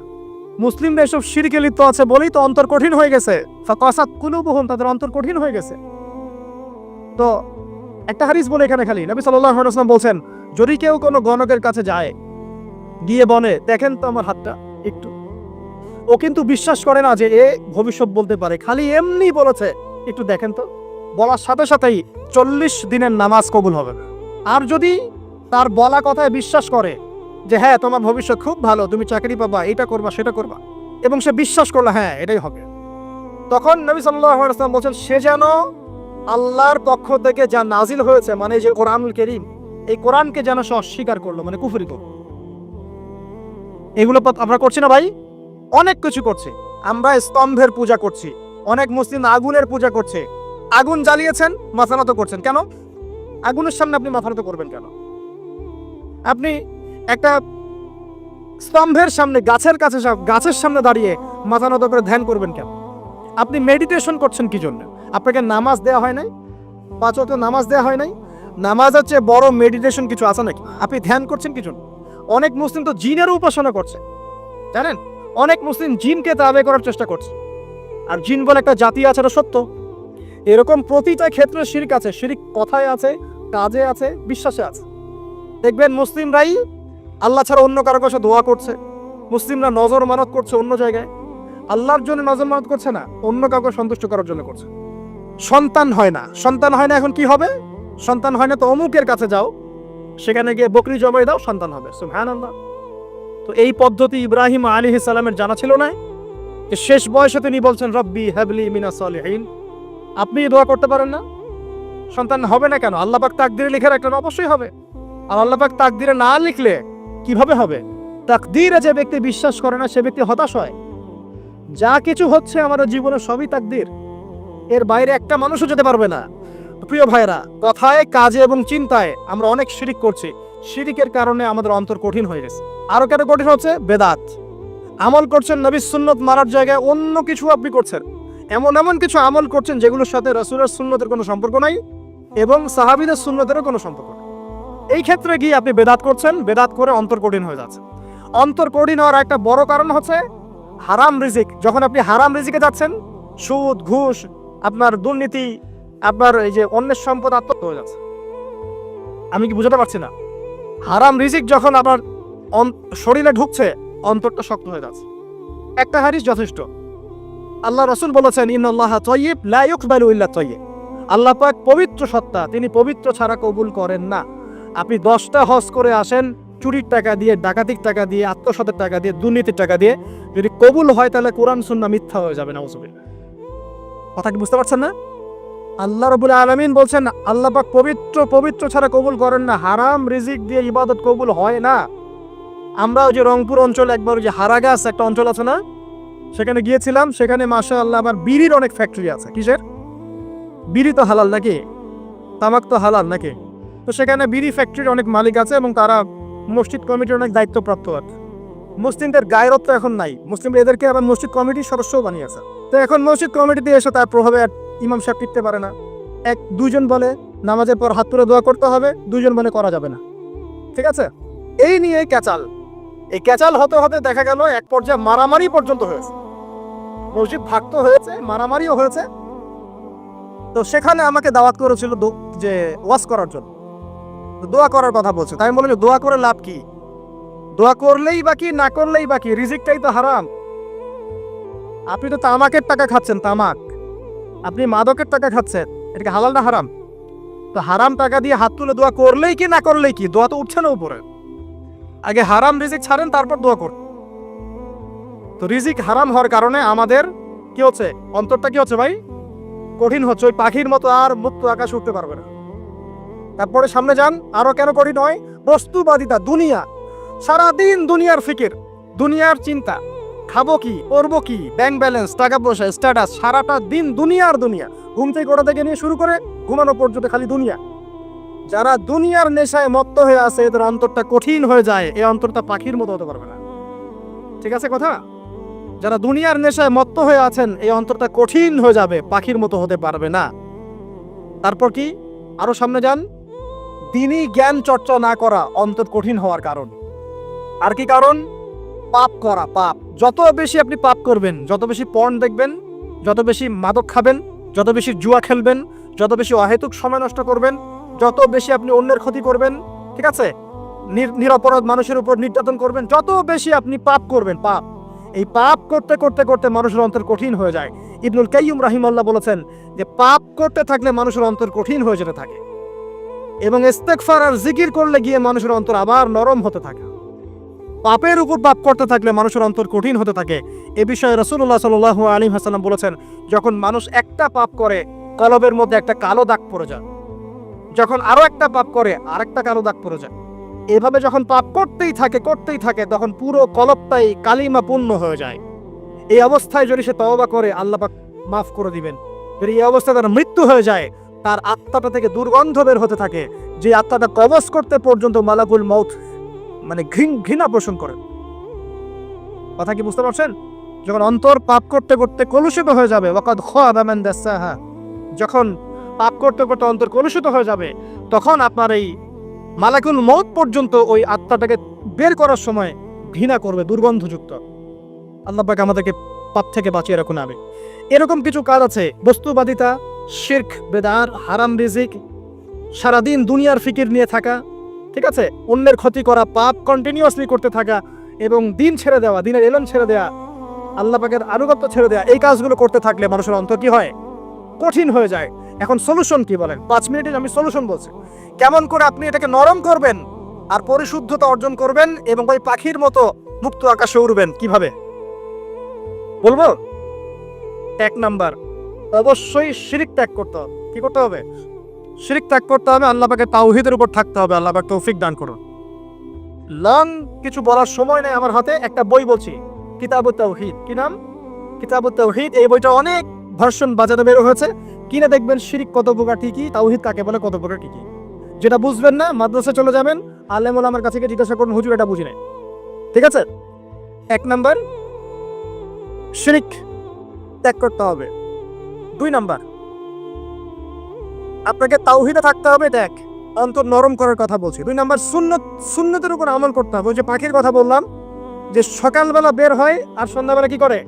মুসলিমরা এসব শিরকে লিপ্ত আছে বলেই তো অন্তর কঠিন হয়ে গেছে। ফাকাসাত কুলুবুহুম, তাদের অন্তর কঠিন হয়ে গেছে। তো একটা হাদিস বলে এখানে খালি, নবী সাল্লাল্লাহু আলাইহি ওয়াসাল্লাম বলছেন, যদি কেউ কোনো গণকের কাছে যায়, গিয়ে বলে দেখেন তো আমার হাতটা একটু, ও কিন্তু বিশ্বাস করে না যে এ ভবিষ্যৎ বলতে পারে, খালি এমনি বলেছে একটু দেখেন তো, বলার সাথে সাথেই 40 দিনের নামাজ কবুল হবে। আর যদি তার বলা কথায় বিশ্বাস করে যে হ্যাঁ তোমার ভবিষ্যৎ খুব ভালো, তুমি চাকরি পাবা, এটা করবা সেটা করবা, এবং সে বিশ্বাস করলো হ্যাঁ এটাই হবে, তখন নবী সাল্লাল্লাহু আলাইহি ওয়াসাল্লাম বলছেন সে যেন আল্লাহর পক্ষ থেকে যা নাজিল হয়েছে, মানে যে কোরআনুল কারীম, এই কোরআনকে যেন সে অস্বীকার করলো, মানে কুফরি করলো। এগুলো আমরা করছি না ভাই? অনেক কিছু করছে। আমরা স্তম্ভের পূজা করছি, অনেক মুসলিম আগুনের পূজা করছে। আগুন জ্বালিয়েছেন, মাথা নত করছেন কেন? আগুনের সামনে আপনি মাথা নত করবেন কেন? আপনি একটা স্তম্ভের সামনে, গাছের কাছে, গাছের সামনে দাঁড়িয়ে মাথা নত করে ধ্যান করবেন কেন? আপনি মেডিটেশন করছেন কি জন্য? আপনাকে নামাজ দেওয়া হয় নাই? 5 ওয়াক্ত নামাজ দেওয়া হয় নাই? নামাজ হচ্ছে বড় মেডিটেশন কিছু আছে নাকি? আপনি ধ্যান করছেন কি জন্য? অনেক মুসলিম তো জিনের উপাসনা করছে, জানেন? অনেক মুসলিম জিনকে তাবে করার চেষ্টা করছে। আর জিন বলে একটা জাতি আছে, এটা সত্য। এরকম প্রতিটা ক্ষেত্রে শিরক আছে। শিরক কথায় আছে, কাজে আছে, বিশ্বাসে আছে। দেখবেন মুসলিমরাই আল্লাহ ছাড়া অন্য কারো কাছে দোয়া করছে, মুসলিমরা নজর মানত করছে অন্য জায়গায়, আল্লাহর জন্য নজর মানত করছে না, অন্য কাউকে সন্তুষ্ট করার জন্য করছে। সন্তান হয় না, সন্তান হয় না, এখন কি হবে? সন্তান হয় না তো অমুকের কাছে যাও, সেখানে গিয়ে বকরি জবাই দাও, সন্তান হবে। সুবহানাল্লাহ। তো এই পদ্ধতি ইব্রাহিম আলাইহিস সালামের জানা ছিল না? শেষ বয়সে তিনি বলছেন রব্বি হাবলি মিনাস সালিহিন। আপনি দোয়া করতে পারেন না? সন্তান হবে না কেন? আল্লাহ পাক তাকদিরে লিখে রাখলেন, অবশ্যই হবে। আর আল্লাহ পাক তাকদিরে না লিখলে কিভাবে হবে? তাকদিরে যে ব্যক্তি বিশ্বাস করে না, সে ব্যক্তি হতাশ হয়। যা কিছু হচ্ছে আমাদের জীবনে সবই তাকদির, এর বাইরে একটা মানুষও যেতে পারবে না। প্রিয় ভাইরা, কথায়, কাজে এবং চিন্তায় আমরা অনেক শিরিক করছি। শিরিকের কারণে আমাদের অন্তর কঠিন হয়ে গেছে। আরো কেন কঠিন হচ্ছে? বেদাত। আমল করছেন নবীর সুন্নত মারার জায়গায় অন্য কিছু আপনি করছেন। এমন এমন কিছু আমল করছেন যেগুলোর সাথে রাসূলের সুন্নতের কোনো সম্পর্ক নাই এবং সাহাবীদের সুন্নতেরও কোনো সম্পর্ক নেই। এই ক্ষেত্রে গিয়ে আপনি বেদাত করছেন, বেদাত করে অন্তর কঠিন হয়ে যাচ্ছে। অন্তর কঠিন হওয়ার একটা বড় কারণ হচ্ছে হারাম রিজিক। যখন আপনি হারাম রিজিকে যাচ্ছেন, সুদ, ঘুষ, আপনার দুর্নীতি, আপনার এই যে অন্যের সম্পদ আত্মসাৎ হয়ে যাচ্ছে। আমি কি বুঝাতে পারছি না? হারাম রিজিক যখন আপনার শরীরে ঢুকছে, অন্তরটা শক্ত হয়ে যাচ্ছে। একটা হাদিস যথেষ্ট। আল্লাহ রাসূল বলেছেন ইন্নাল্লাহা তাইয়্যিব লা ইকবালু ইল্লা তাইয়্যিব। আল্লাহ পাক পবিত্র সত্তা, তিনি পবিত্র ছাড়া কবুল করেন না। আপনি 10টা হজ করে আসেন, চুরির টাকা দিয়ে, ডাকাতির টাকা দিয়ে, আত্মসাতের টাকা দিয়ে, দুর্নীতির টাকা দিয়ে, যদি কবুল হয় তাহলে কোরআন সুন্নাহ মিথ্যা হয়ে যাবে। নাউযুবিল্লাহ। কথা কি বুঝতে পারছেন না? আল্লাহ রাব্বুল আলামিন বলছেন আল্লাহ পাক পবিত্র ছাড়া কবুল করেন না। হারাম রিজিক দিয়ে ইবাদত কবুল হয় না। আমরা ওই যে রংপুর অঞ্চলে একবার ওই যে হারাগাছ একটা অঞ্চল আছে না, সেখানে গিয়েছিলাম। সেখানে মাশাআল্লাহ আবার বিড়ির অনেক ফ্যাক্টরি আছে। কিসের? বিড়ি তো হালাল নাকি? তামাক তো হালাল নাকি? তো সেখানে বিড়ি ফ্যাক্টরির অনেক মালিক আছে এবং তারা মসজিদ কমিটির অনেক দায়িত্বপ্রাপ্ত আছে। মুসলিমদের গায়রত্ব এখন নাই, মুসলিমরা এদেরকে আবার মসজিদ কমিটির সদস্যও বানিয়েছে। তো এখন মসজিদ কমিটিতে এসে তার প্রভাবে ইমাম সাহেব টিকতে পারে না। দুইজন বলে নামাজের পর হাত তুলে দোয়া করতে হবে, দুইজন বলে করা যাবে না। ঠিক আছে? এই নিয়ে ক্যাচাল। এই ক্যাচাল হতে হতে দেখা গেল এক পর্যায়ে মারামারি পর্যন্ত হয়েছে। মসজিদ ভাগ হয়েছে, মারামারিও হয়েছে। তো সেখানে আমাকে দাওয়াত করেছিল যে ওয়াজ করার জন্য, দোয়া করার কথা বলছে। তাই আমি বললাম যে দোয়া করে লাভ কি? দোয়া করলেই বাকি, না করলেই বাকি, রিজিকটাই তো হারাম। আপনি তো তামাকের টাকা খাচ্ছেন, তামাক। আপনি মাদকের টাকা খাচ্ছেন, এটা কি হালাল না হারাম? তো হারাম টাকা দিয়ে হাত তুলে দোয়া করলেই কি না করলেই কি, দোয়া তো উঠছে না উপরে। আগে হারাম রিজিক ছাড়েন, তারপর দোয়া করুন। তো রিজিক হারাম হওয়ার কারণে আমাদের কি হচ্ছে, অন্তরটা কি হচ্ছে ভাই, কঠিন হচ্ছে। ওই পাখির মতো আর মুক্ত আকাশ উঠতে পারবে না। তারপরে সামনে যান, আরো কেন কঠিন হয়, বস্তুবাদিতা, দুনিয়া, সারাদিন দুনিয়ার ফিকির, দুনিয়ার চিন্তা, খাবো কি, করবো কি, ব্যাংক ব্যালেন্স, টাকা পয়সা, স্ট্যাটাস, সারাটা দিন দুনিয়ার দুনিয়া। ঘুম থেকে ওঠা থেকে নিয়ে শুরু করে ঘুমানো পর্যন্ত খালি দুনিয়া। যারা দুনিয়ার নেশায় মত্ত হয়ে আছে, এদের অন্তরটা কঠিন হয়ে যায়। এই অন্তরটা পাখির মতো হতে পারবে না। ঠিক আছে কথা? যারা দুনিয়ার নেশায় মত্ত হয়ে আছেন, এই অন্তরটা কঠিন হয়ে যাবে, পাখির মতো হতে পারবে না। তারপর কি, আরো সামনে যান, দিনই জ্ঞান চর্চা না করা অন্তর কঠিন হওয়ার কারণ। আর কি কারণ, পাপ করা, পাপ। যত বেশি আপনি পাপ করবেন, যত বেশি পর্ন দেখবেন, যত বেশি মাদক খাবেন, যত বেশি জুয়া খেলবেন, যত বেশি অহেতুক সময় নষ্ট করবেন, যত বেশি আপনি অন্যের ক্ষতি করবেন, ঠিক আছে, নিরপরাধ মানুষের উপর নির্যাতন করবেন, যত বেশি আপনি পাপ করবেন, পাপ, এই পাপ করতে করতে করতে মানুষের অন্তর কঠিন হয়ে যায়। ইবনুল কাইয়্যিম রাহিমাহুল্লাহ বলেছেন যে পাপ করতে থাকলে মানুষের অন্তর কঠিন হয়ে যেতে থাকে, এবং ইস্তেগফার আর জিকির করলে গিয়ে মানুষের অন্তর আবার নরম হতে থাকে। পাপের উপর পাপ করতে থাকলে মানুষের অন্তর কঠিন হতে থাকে। এ বিষয়ে রাসূলুল্লাহ সাল্লাল্লাহু আলাইহি ওয়াসাল্লাম বলেছেন, যখন মানুষ একটা পাপ করে কলবের মধ্যে একটা কালো দাগ পড়ে যায়, যখন আরো একটা পাপ করে আরেকটা কালো দাগ পড়ে যায়। এভাবে যখন পাপ করতেই থাকে তখন পুরো কলবটাই কালিমা পূর্ণ হয়ে যায়। এই অবস্থায় যদি সে তওবা করে, আল্লাহ পাক মাফ করে দিবেন। যদি এই অবস্থায় তার মৃত্যু হয়ে যায়, তার আত্মাটা থেকে দুর্গন্ধ বের হতে থাকে, যে আত্মাটা কবজ করতে পর্যন্ত মালাকুল মউত মানে ঘৃণা পোষণ করেন। কথা কি বুঝতে পারছেন? যখন অন্তর পাপ করতে করতে কলুষিত হয়ে যাবে, ওয়াকাদ খাবা মান দাসাহা, যখন পাপ করতে করতে অন্তর কলুষিত হয়ে যাবে, তখন আপনার এই মালাকুল মউত পর্যন্ত ওই আত্মাটাকে বের করার সময় ঘৃণা করবে, দুর্গন্ধযুক্ত। আল্লাহ পাক আমাদেরকে পাপ থেকে বাঁচিয়ে রাখুন। আমি এরকম কিছু কাজ আছে, বস্তুবাদিতা, শিরক, বেদাত, হারাম রিজিক, সারাদিন দুনিয়ার ফিকির নিয়ে থাকা, ঠিক আছে, অন্যের ক্ষতি করা, পাপ কন্টিনিউয়াসলি করতে থাকা, এবং দিন ছেড়ে দেওয়া, দিনের এলন ছেড়ে দেওয়া, আল্লাহ পাকের আনুগত্য ছেড়ে দেওয়া, এই কাজগুলো করতে থাকলে মানুষের অন্তর কি হয়, কঠিন হয়ে যায়। এখন সলিউশন কি বলেন? 5 মিনিটে আমি সলিউশন বলছি, কেমন করে আপনি এটাকে নরম করবেন আর পরিশুদ্ধতা অর্জন করবেন এবং ওই পাখির মতো মুক্ত আকাশে উড়বেন। কিভাবে বলবো? 1 নাম্বার, অবশ্যই শিরক ত্যাগ করতে হবে। কি করতে হবে? শিরক ত্যাগ করতে হবে। আল্লাহ পাকের তাওহীদের উপর থাকতে হবে। আল্লাহ পাক তৌফিক দান করুন। লং কিছু বলার সময় নেই আমার হাতে, একটা বই বলছি, কিতাবুত তাওহীদ। কি নাম? কিতাবুত তাওহীদ। এই বইটা অনেক ভার্সন বাজারে বের হয়েছে, কিনে দেখবেন শিরক কত প্রকার, কি কি, তাওহীদ কাকে বলে, কত প্রকার, কি কি। যেটা বুঝবেন না, মাদ্রাসা চলে যাবেন, আলেম ওলামার কাছে গিয়ে জিজ্ঞাসা করুন, হুজুর এটা বুঝি নাই। ঠিক আছে? 1 নাম্বার, শিরক ত্যাগ করতে হবে। 2 নাম্বার, আপনাকে তাওহীদে থাকতে হবে। দেখ, অন্তর নরম করার কথা বলছি। 2 নাম্বার, সুন্নতের উপর আমল করতে হবে। ওই যে পাখির কথা বললাম, যে সকালবেলা বের হয় আর সন্ধ্যাবেলা কি করে,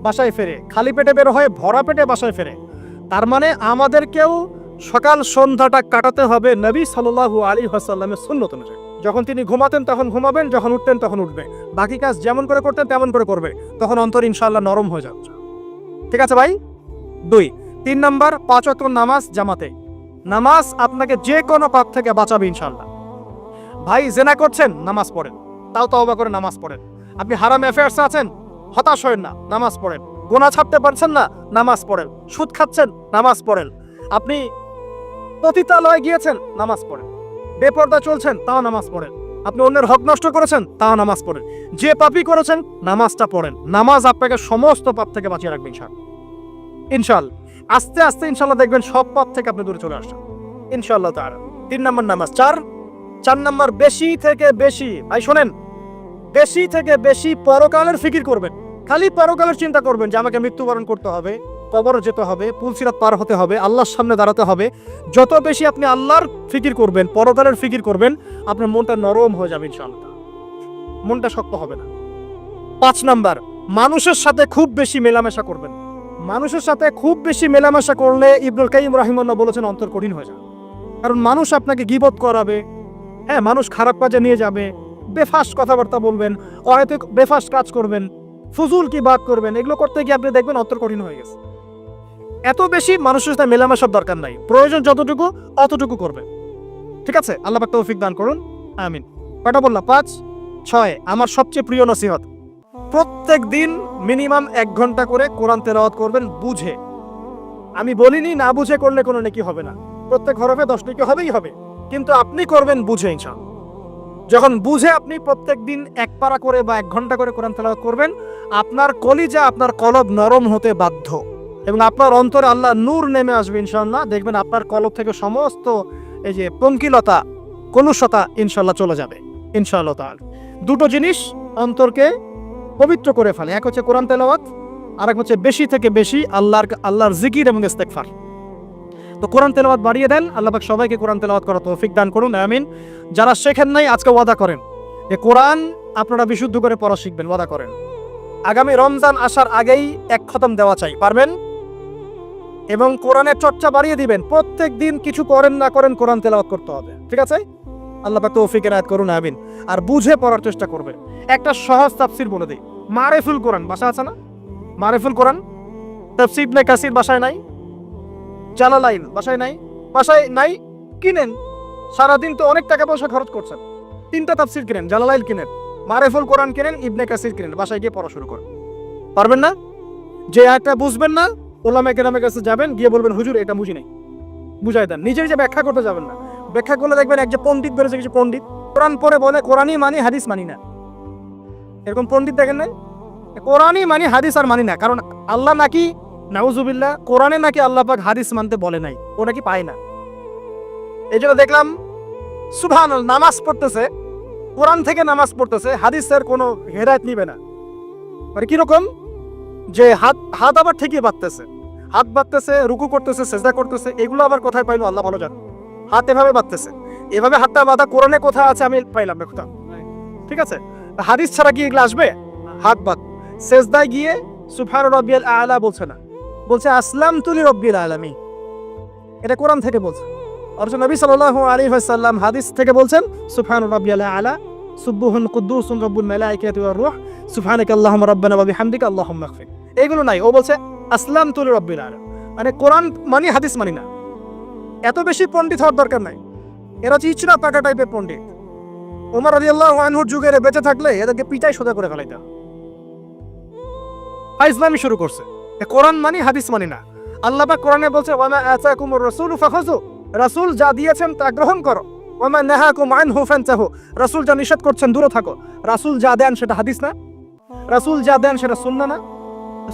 বাসায় ফেরে, খালি পেটে বের হয়, ভরা পেটে বাসায় ফেরে। তার মানে আমাদেরকেও সকাল সন্ধ্যাটা কাটাতে হবে নবী সাল্লাল্লাহু আলাইহি ওয়াসাল্লামের সুন্নত অনুযায়ী। যখন তিনি ঘুমাতেন তখন ঘুমাবেন, যখন উঠতেন তখন উঠবে, বাকি কাজ যেমন করে করতেন তেমন করে করবে, তখন অন্তর ইনশাআল্লাহ নরম হয়ে যাবে। ঠিক আছে ভাই? 2। 3 নাম্বার, 5 ওয়াক্ত নামাজ জামাতে। নামাজ আপনাকে যে কোনো পাপ থেকে বাঁচাবে ইনশাআল্লাহ। ভাই জেনা করছেন, নামাজ পড়েন, তাও তওবা করে নামাজ পড়েন। আপনি হারাম অ্যাফেয়ার্সে আছেন, হতাশ হয়েন না, নামাজ পড়েন। গুনাহ ছাড়তে পারছেন না, নামাজ পড়েন। সুদ খাচ্ছেন, নামাজ পড়েন। আপনি পতিতালয়ে গিয়েছেন, নামাজ পড়েন। বেপরদা চলছেন, তাও নামাজ পড়েন। আপনি অন্যের হক নষ্ট করেছেন, তাও নামাজ পড়েন। যে পাপই করেছেন, নামাজটা পড়েন। নামাজ আপনাকে সমস্ত পাপ থেকে বাঁচিয়ে রাখবে ইনশাআল্লাহ। ইনশাআল্লাহ আস্তে আস্তে ইনশাআল্লাহ দেখবেন সব পাপ থেকে আপনি দূরে চলে আসছেন ইনশাআল্লাহ তাআলা। 3 নাম্বার নামাজ। 4 নাম্বার, বেশি থেকে বেশি, ভাই শোনেন, বেশি থেকে বেশি পরকালের ফিকির করবেন। খালি পরকালের চিন্তা করবেন যে আমাকে মৃত্যুবরণ করতে হবে, কবর যেতে হবে, পুলসিরাত পার হতে হবে, আল্লাহর সামনে দাঁড়াতে হবে। যত বেশি আপনি আল্লাহর ফিকির করবেন, পরকালের ফিকির করবেন, আপনার মনটা নরম হয়ে যাবে ইনশাআল্লাহ, মনটা শক্ত হবে না। 5 নাম্বার, মানুষের সাথে খুব বেশি মেলামেশা করবেন। মানুষের সাথে খুব বেশি মেলামেশা করলে ইবনুল কাইয়্যিম রাহিমাহুল্লাহ বলেছেন অন্তর কঠিন হয়ে যাবে। কারণ মানুষ আপনাকে গীবত করাবে, হ্যাঁ, মানুষ খারাপ কাজে নিয়ে যাবে, বেফাস কথাবার্তা বলবেন, হয়তো বেফাস কাজ করবেন, ফুজুল কি বাদ করবেন, এগুলো করতে গিয়ে আপনি দেখবেন অন্তর কঠিন হয়ে গেছে। এত বেশি মানুষের সাথে মেলামেশার দরকার নাই, প্রয়োজন যতটুকু অতটুকু করবে। ঠিক আছে, আল্লাহ পাক তৌফিক দান করুন, আমিন। কয়টা বললাম? 5, 6। আমার সবচেয়ে প্রিয় নসিহত, প্রত্যেক দিন মিনিমাম 1 ঘন্টা করে কোরআন তেলাওয়াত করবেন বুঝে। আমি বলিনি না বুঝে করলে কোনো নেকি হবে না, প্রত্যেক হরফে 10 নেকি হবেই হবে, কিন্তু আপনি করবেন বুঝে ইনশাআল্লাহ। যখন বুঝে আপনি প্রত্যেক দিন 1 পারা করে বা 1 ঘন্টা করে কোরআন তেলাওয়াত করবেন, আপনার কলিজা, আপনার কলব নরম হতে বাধ্য এবং আপনার অন্তরে আল্লাহ নূর নেমে আসবে ইনশাআল্লাহ। দেখবেন আপনার কলব থেকে সমস্ত এই যে পঙ্কিলতা, কলুষতা ইনশাআল্লাহ চলে যাবে ইনশাআল্লাহ তাআলা। দুটো জিনিস অন্তরকে পবিত্র করে ফেলে, এক হচ্ছে কোরআন তেলাওয়াত, আর এক হচ্ছে বেশি থেকে বেশি আল্লাহর জিকির এবং ইস্তেগফার। তো কোরআন তেলাওয়াত বাড়িয়ে দেন, আল্লাহ পাক সবাইকে কোরআন তেলাওয়াত করার তৌফিক দান করুন, আমিন। যারা শেখেন নাই আজকে ওয়াদা করেন যে কোরআন আপনারা বিশুদ্ধ করে পড়া শিখবেন, ওয়াদা করেন। আগামী রমজান আসার আগেই 1 খতম দেওয়া চাই, পারবেন? এবং কোরআনের চর্চা বাড়িয়ে দিবেন, প্রত্যেক দিন কিছু করেন না করেন কোরআন তেলাওয়াত করতে হবে, ঠিক আছে? আল্লাহ পাক তৌফিক এনায়েত করুন, আমিন। আর বুঝে পড়ার চেষ্টা করবেন। একটা সহজ তাফসীর বলে দেই, মারিফুল কোরআন বাসা আছে না? মারিফুল কোরআন তাফসীর ইবনে কাসির বাসায় নাই, জালালাইন বাসায় নাই, বাসায় নাই, কিনেন। সারাদিন তো অনেক টাকা পয়সা খরচ করছেন, 3টা তাফসীর কিনেন, জালালাইন কিনেন, মারিফুল কোরআন কিনেন, ইবনে কাসির কিনেন, বাসায় গিয়ে পড়া শুরু করেন। পারবেন না? যে একটা বুঝবেন না, ওলামা কেরামের কাছে যাবেন, গিয়ে বলবেন হুজুর এটা বুঝি নাই, বুঝাই দেন। নিজে নিজে ব্যাখ্যা করতে যাবেন না, ব্যাখ্যা করলে দেখবেন এক যে পণ্ডিত বেরোছে, কিছু পণ্ডিত কোরআন পড়ে বলে কোরআনই মানি হাদিস মানি না, এরকম পণ্ডিত দেখেন নাই? কোরআনই মানি হাদিস আর মানি না, কারণ আল্লাহ নাকি নাউজুবিল্লাহ কোরআনে নাকি আল্লাহ পাক হাদিস মানতে বলে নাই, ও নাকি পায় না। এই জন্য দেখলাম সুবহানাল্লাহ নামাজ পড়তেছে, কোরআন থেকে নামাজ পড়তেছে, হাদিসের কোনো হেদায়েত নিবে না। মানে কিরকম যে হাত আবার ঠিকই বাঁধতেছে, হাত বাঁধতেছে, রুকু করতেছে, সেজদা করতেছে, এগুলো আবার কোথায় পাইলো আল্লাহ ভালো জানে। হাত এভাবে বাঁধতেছে, এভাবে হাতটা বাঁধা কোরআনে কোথায় আছে আমি পাইলাম না কোথাও, ঠিক আছে? হাদিস ছাড়া কি এগুলো আসবে? হাত বাঁধ, সেজদায় গিয়ে সুবহান রাব্বিয়াল আলা বলছে না, বলছে আসলামতু লিরাব্বিল আলামিন, এটা কোরআন থেকে বলছে। অথচ নবী সাল্লাল্লাহু আলাইহি ওয়াসাল্লাম হাদিস থেকে বলছেন সুবহান রাব্বিয়াল আলা সুবহুন কুদ্দুসুন রব্বুল মালাইকাতি ওয়ার রূহ সুবহানাকাল্লাহুম্মা রাব্বানা ওয়া বিহামদিকা আল্লাহুম্মা ইগফির। এগুলো নাই, ও বলছে আসলামতু লিরাব্বিল আলামিন, মানে কোরআন মানি হাদিস মানি না। এত বেশি পণ্ডিত হওয়ার দরকার নাই, এরা হচ্ছে ইচরা পাকা টাইপের পণ্ডিত। ওমর রাদিয়াল্লাহু আনহুর যুগে বেঁচে থাকলে এদেরকে পিটাই সোজা করে ফেলাইতে। ইসলামী শুরু করছে, কোরআন মানি হাদিস মানি না। আল্লাহ পাক কোরআনে বলছে ওয়া মা আতাকুমুর রাসূলু ফাখাযু, রাসূল যা দিয়েছেন তা গ্রহণ করো, ওয়া মা নাহাকুম আনহু ফানতাহু, রাসূল যা নিষেধ করছেন দূরে থাকো। রাসূল যা দেন সেটা হাদিস না, রাসূল যা দেন সেটা সুন্নাহ না,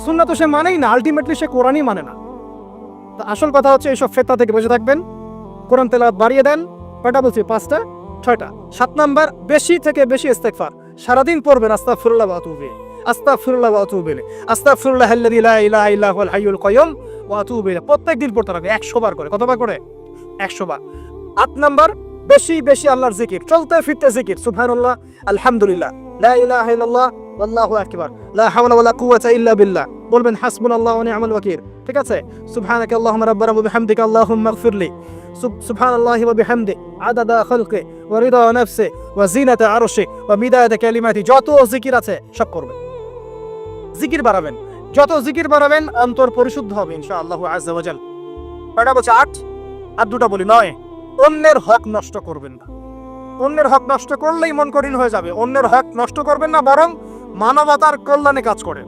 সুন্নাহ তো সে মানেই না, আলটিমেটলি সে কোরআনই মানে না। তো আসল কথা হচ্ছে এইসব ফিতনা থেকে বেঁচে থাকবেন, কোরআন তেলাওয়াত বাড়িয়ে দেন। কয়টা বলছি? 5টা 6টা। 7 নাম্বার, বেশি থেকে বেশি ইস্তেগফার সারাদিন পড়বেন, আস্তাগফিরুল্লাহ ওয়া আতুবু ইলাইহি, আস্তাগফিরুল্লাহ ওয়া আতুবু ইলাইহি, আস্তাগফিরুল্লাহাল্লাযী লা ইলাহা ইল্লা হুয়াল হাইয়ুল কাইয়্যুম ওয়া আতুবু ইলাইহি। প্রত্যেকদিন পড়তে হবে 100 বার করে। কতবার করে? 100 বার। 8 নাম্বার, বেশি বেশি আল্লাহর জিকির, চলতে ফিরতে জিকির, সুবহানাল্লাহ, আলহামদুলিল্লাহ, লা ইলাহা ইল্লাল্লাহ, আল্লাহু আকবার, লা হাওলা ওয়ালা কুওয়াতা ইল্লা বিল্লাহ। বলবেন হাসবুনাল্লাহু ওয়া নি'মাল ওয়াকিল, ঠিক আছে? সুবহানাকাল্লাহুম্মা রাব্বানা ওয়া বিহামদিকা আল্লাহুম্মা ইগফিরলি, সুবহানাল্লাহি ওয়া বিহামদি আদাদা খালকি ওয়া রিদা নাফসি ওয়া জিনাতা আরশি ওয়া মিদাদা কালিমাতি। যত জিকির আছে সব করবেন, জিকির বাড়াবেন। যত জিকির বাড়াবেন অন্তর পরিশুদ্ধ হবে ইনশাআল্লাহু আযজা ওয়া জাল। কয়টা বলছে? 8। আর 2টা বলি, 9। অন্যের হক নষ্ট করবেন না। অন্যের হক নষ্ট করলেই মন কঠিন হয়ে যাবে। অন্যের হক নষ্ট করবেন না, বরং মানবতার কল্যাণে কাজ করেন।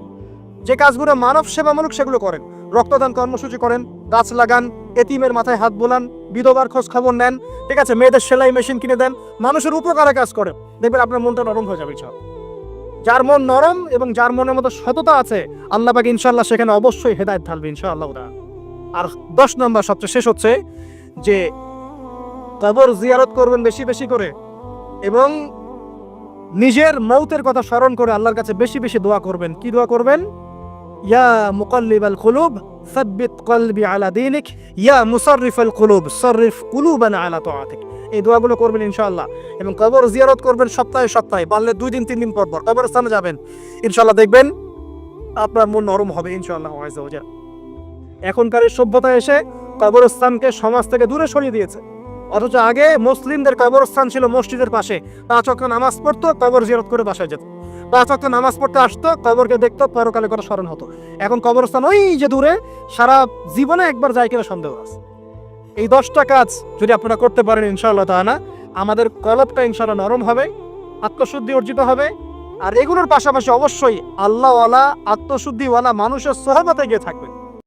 যে কাজগুলো মানব সেবামূলক সেগুলো করেন। রক্তদান কর্মসূচি করেন, গাছ লাগান, এতিমের মাথায় হাত বোলান, বিধবার খোঁজ খবর নেন, ঠিক আছে? মেয়েদের সেলাই মেশিন কিনে দেন, মানুষের উপকারে কাজ করেন। দেখবেন আপনার মনটা নরম হয়ে যাবে। যার মন নরম এবং যার মনের মধ্যে সততা আছে, আল্লাহ পাক ইনশাআল্লাহ সেখানে অবশ্যই হেদায়েত ঢালবে ইনশাআল্লাহ। আর 10 নম্বর সবচেয়ে শেষ হচ্ছে যে কবর জিয়ারত করবেন বেশি বেশি করে, এবং নিজের মৌতের কথা স্মরণ করে আল্লাহর কাছে বেশি বেশি দোয়া করবেন। কি দোয়া করবেন? ইয়া মুকাল্লিবাল কুলুব সাব্বিত কলবি আলা দীনিক, ইয়া মুসাররিফাল কুলুব সাররিফ কুলুবানা আলা তাআতিক। এই দোয়াগুলো করবেন ইনশাআল্লাহ। এবং কবর জিয়ারত করবেন সপ্তাহে সপ্তাহে, পারলে 2 দিন 3 দিন পর পর কবরস্থানে যাবেন। ইনশাআল্লাহ দেখবেন আপনার মন নরম হবে ইনশাআল্লাহ আযজা ওয়া জাল। এখনকার সভ্যতা এসে কবরস্থানকে সমাজ থেকে দূরে সরিয়ে দিয়েছে। অথচ আগে মুসলিমদের কবরস্থান ছিল মসজিদের পাশে, 5 ওয়াক্ত নামাজ পড়তো, কবর জিয়ারত করে বাসায় যেত। 5 ওয়াক্ত নামাজ পড়তে আসতো, কবরকে দেখতো, পরকালে কথা স্মরণ হতো। এখন কবরস্থান ওই যে দূরে, সারা জীবনে একবার যায় কিনা সন্দেহ আছে। এই 10টা কাজ যদি আপনারা করতে পারেন ইনশাআল্লাহ তাআলা, আমাদের কলবটা ইনশাআল্লাহ নরম হবে, আত্মশুদ্ধি অর্জিত হবে। আর এগুলোর পাশাপাশি অবশ্যই আল্লাহওয়ালা, আত্মশুদ্ধিওয়ালা মানুষের সোহবতে গিয়ে থাকবেন।